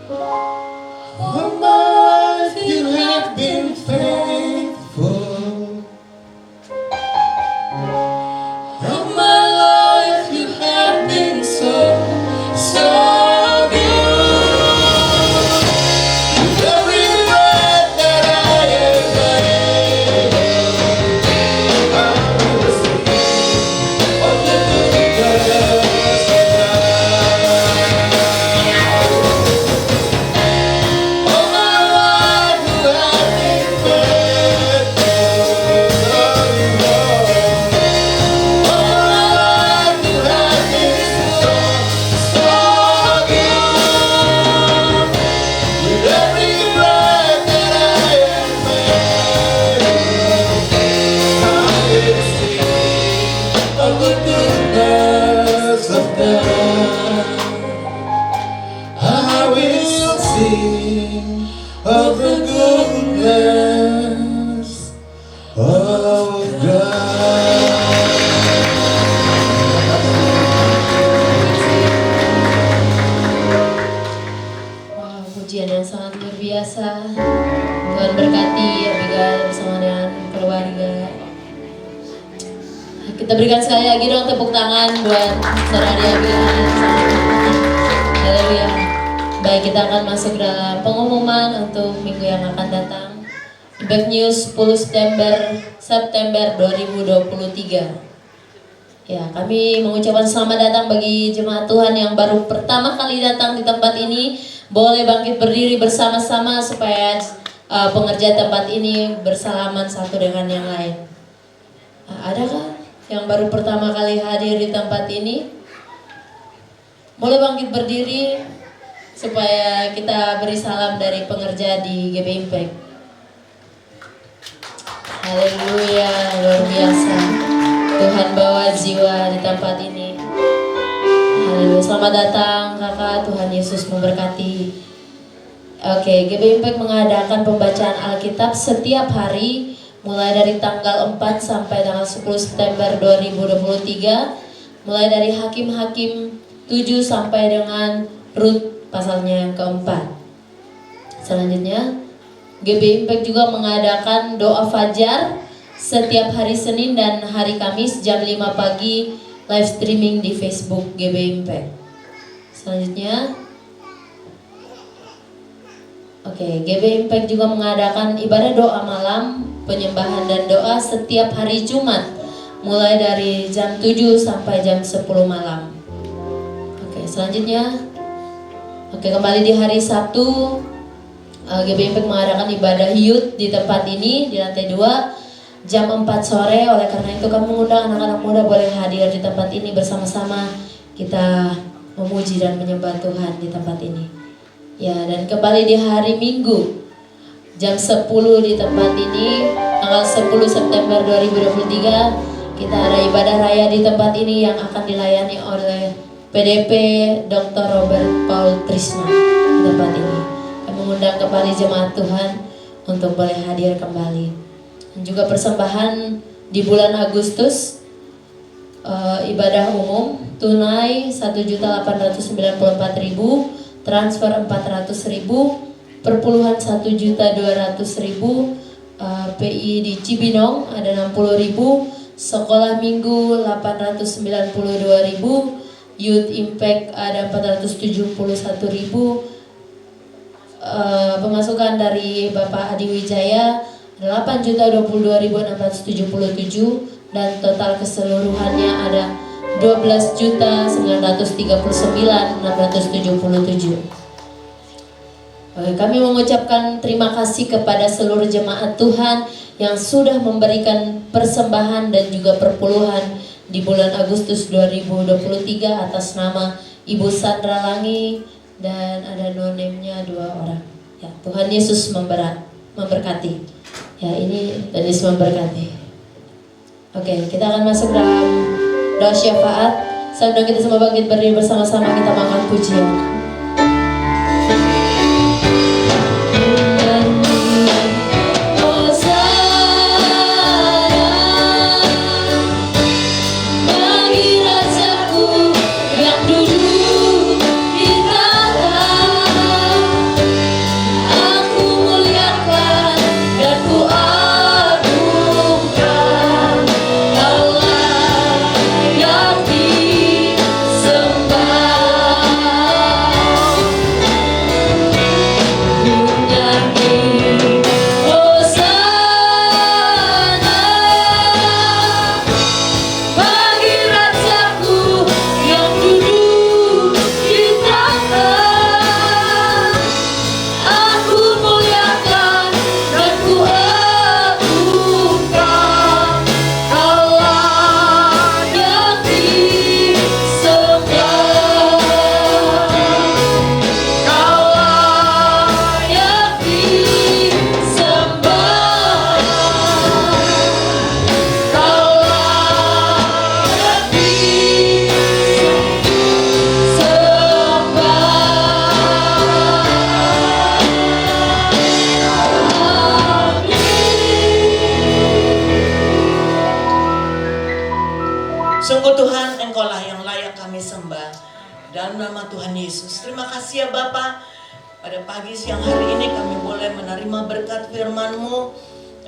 All my life you have been faithful. All my life you have been so, so good. With every breath that I am able, I will sing of the goodness of God. All my life you have been faithful, Lord. All my life you have been so, so good. With every breath that I am able, I will sing of the goodness of God. I will sing of the goodness of God. Wah, pujian yang sangat luar biasa. Tuhan berkati Abigail bersama dengan keluarga. Kita berikan sekali lagi dong tepuk tangan buat saudara Abigail. Haleluya. Baik, kita akan masuk dalam pengumuman untuk minggu yang akan datang. Impact News 10 September 2023. Ya, kami mengucapkan selamat datang bagi jemaat Tuhan yang baru pertama kali datang di tempat ini. Boleh bangkit berdiri bersama-sama supaya pengerja tempat ini bersalaman satu dengan yang lain. Adakah yang baru pertama kali hadir di tempat ini? Boleh bangkit berdiri supaya kita beri salam dari pengerja di GB Impact. Haleluya, luar biasa. Tuhan bawa jiwa di tempat ini. Haleluya, selamat datang kakak, Tuhan Yesus memberkati. Oke, GB Impact mengadakan pembacaan Alkitab setiap hari mulai dari tanggal 4 sampai tanggal 10 September 2023. Mulai dari Hakim-Hakim 7 sampai dengan Rut pasalnya yang keempat. Selanjutnya, GB Impact juga mengadakan doa fajar setiap hari Senin dan hari Kamis jam 5 pagi live streaming di Facebook GB Impact. Selanjutnya, GB Impact juga mengadakan ibadah doa malam, penyembahan dan doa setiap hari Jumat mulai dari jam 7 sampai jam 10 malam. Selanjutnya, kembali di hari Sabtu, GB Impact mengadakan ibadah youth di tempat ini di lantai 2 jam 4 sore. Oleh karena itu kami mengundang anak-anak muda boleh hadir di tempat ini bersama-sama kita memuji dan menyembah Tuhan di tempat ini. Ya, dan kembali di hari Minggu jam 10 di tempat ini tanggal 10 September 2023 kita ada ibadah raya di tempat ini yang akan dilayani oleh PDP Dr. Robert Paul Trisna di tempat ini. Kami mengundang kembali jemaat Tuhan untuk boleh hadir kembali. Dan juga persembahan di bulan Agustus, ibadah umum tunai 1.894.000, transfer 400.000, perpuluhan 1.200.000, PI di Cibinong ada 60.000, sekolah minggu 892.000, Youth Impact ada 471.000, pemasukan dari Bapak Adi Wijaya 8.022.677 dan total keseluruhannya ada 12.939.677. Kami mengucapkan terima kasih kepada seluruh jemaat Tuhan yang sudah memberikan persembahan dan juga perpuluhan di bulan Agustus 2023 atas nama Ibu Sandra Langi dan ada no-name-nya 2 orang. Ya, Tuhan Yesus memberkati. Ya, ini Tuhan Yesus memberkati. Kita akan masuk dalam doa syafaat. Sambil kita semua bangkit berdiri bersama-sama kita makan pujian. dalam nama Tuhan Yesus. Terima kasih ya Bapa, pada pagi siang hari ini kami boleh menerima berkat firman-Mu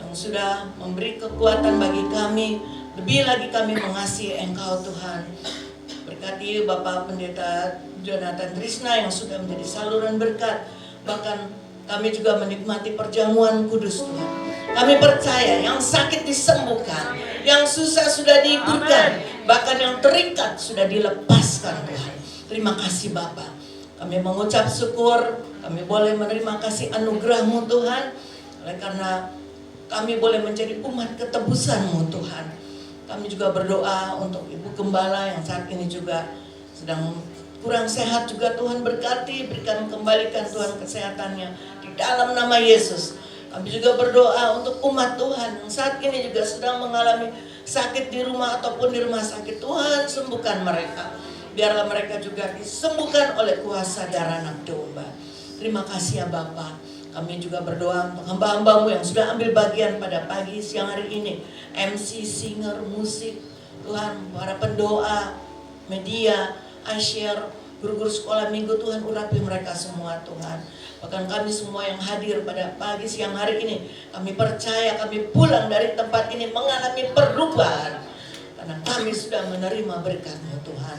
yang sudah memberi kekuatan bagi kami. Lebih lagi kami mengasihi Engkau Tuhan. Berkati Bapak Pendeta Jonathan Trisna yang sudah menjadi saluran berkat. Bahkan kami juga menikmati perjamuan kudus Tuhan. Kami percaya yang sakit disembuhkan, yang susah sudah dihiburkan, bahkan yang terikat sudah dilepaskan Tuhan. Terima kasih Bapa. Kami mengucap syukur, kami boleh menerima kasih anugerah-Mu Tuhan. Oleh karena kami boleh menjadi umat ketebusan-Mu Tuhan. Kami juga berdoa untuk Ibu Gembala yang saat ini juga sedang kurang sehat juga Tuhan berkati, berikan kembalikan Tuhan kesehatannya di dalam nama Yesus. Kami juga berdoa untuk umat Tuhan yang saat ini juga sedang mengalami sakit di rumah ataupun di rumah sakit. Tuhan sembuhkan mereka. Biarlah mereka juga disembuhkan oleh kuasa darah anak domba. Terima kasih ya Bapa. Kami juga berdoa untuk hamba-hamba-Mu yang sudah ambil bagian pada pagi siang hari ini. MC, singer, musik, Tuhan, para pendoa, media, asyir, guru-guru sekolah minggu, Tuhan urapi mereka semua Tuhan. Bahkan kami semua yang hadir pada pagi siang hari ini, kami percaya kami pulang dari tempat ini mengalami perubahan. Karena kami sudah menerima berkat-Mu Tuhan.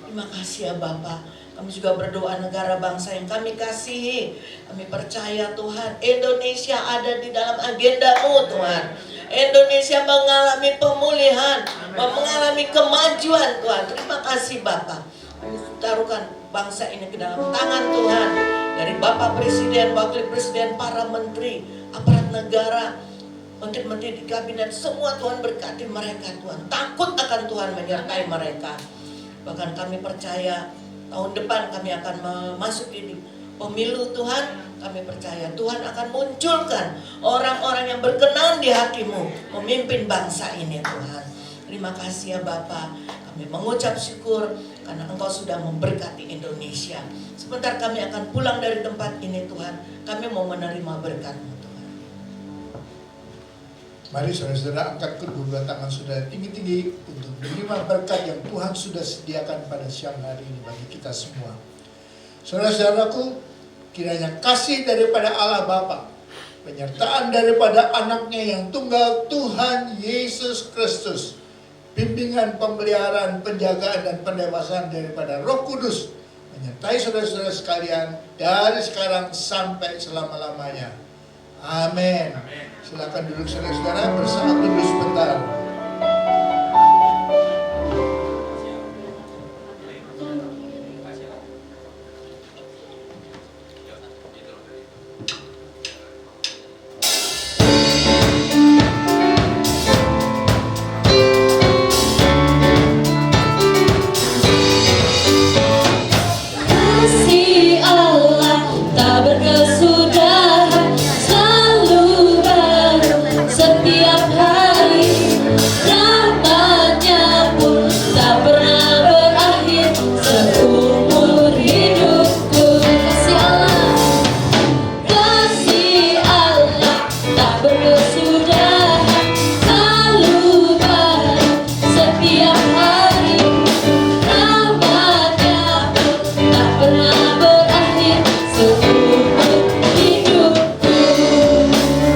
Terima kasih ya Bapak. Kami juga berdoa negara bangsa yang kami kasihi. Kami percaya Tuhan, Indonesia ada di dalam agenda-Mu Tuhan. Indonesia mengalami pemulihan, mengalami kemajuan Tuhan. Terima kasih Bapak. Kami taruhkan bangsa ini ke dalam tangan Tuhan. Dari Bapak Presiden, Wakil Presiden, para menteri, aparat negara, menteri-menteri di kabinet, semua Tuhan berkati mereka Tuhan. Takut akan Tuhan menyertai mereka. Bahkan kami percaya tahun depan kami akan memasuki pemilu Tuhan. Kami percaya Tuhan akan munculkan orang-orang yang berkenan di hati-Mu memimpin bangsa ini Tuhan. Terima kasih ya Bapak. Kami mengucap syukur karena Engkau sudah memberkati Indonesia. Sebentar kami akan pulang dari tempat ini Tuhan. Kami mau menerima berkat-Mu Tuhan. Mari saudara-saudara angkat kedua tangan saudara tinggi-tinggi untuk menerima berkat yang Tuhan sudah sediakan pada siang hari ini bagi kita semua. Saudara-saudaraku, kiranya kasih daripada Allah Bapa, penyertaan daripada anaknya yang tunggal Tuhan Yesus Kristus, bimbingan, pemeliharaan, penjagaan dan pendewasaan daripada Roh Kudus menyertai saudara-saudara sekalian dari sekarang sampai selama-lamanya. Amin. Silakan duduk saudara-saudara, bersaat dulu sebentar. Kasih Allah tak berkesudahan, selalu baru setiap hari. Rahmatnya pun tak pernah berakhir seumur hidupku. Kasih Allah tak berkesudahan, selalu baru setiap hari. Rahmatnya pun tak pernah berakhir seumur hidupku.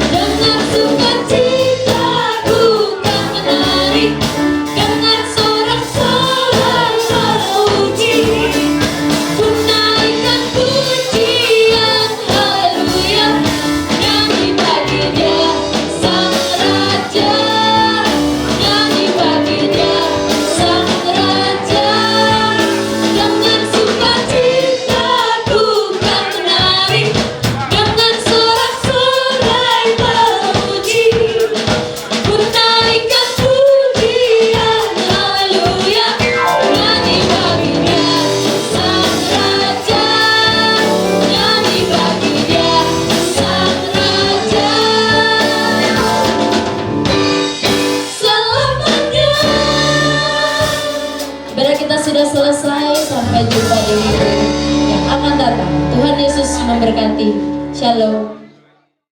Dengan sukacita ku kan menari, dengan sorak-sorai memuji, ku naikkan pujian haleluya, nyanyi bagi Dia Sang Raja, nyanyi bagi Dia Sang Raja. Dengan sukacita ku kan menari, dengan sorak-sorai memuji, ku naikkan pujian haleluya, nyanyi bagi Dia Sang Raja, nyanyi bagi Dia Sang Raja selamanya. Ibadah kita sudah selesai, sampai jumpa di minggu yang akan datang. Tuhan Yesus memberkati. Shalom.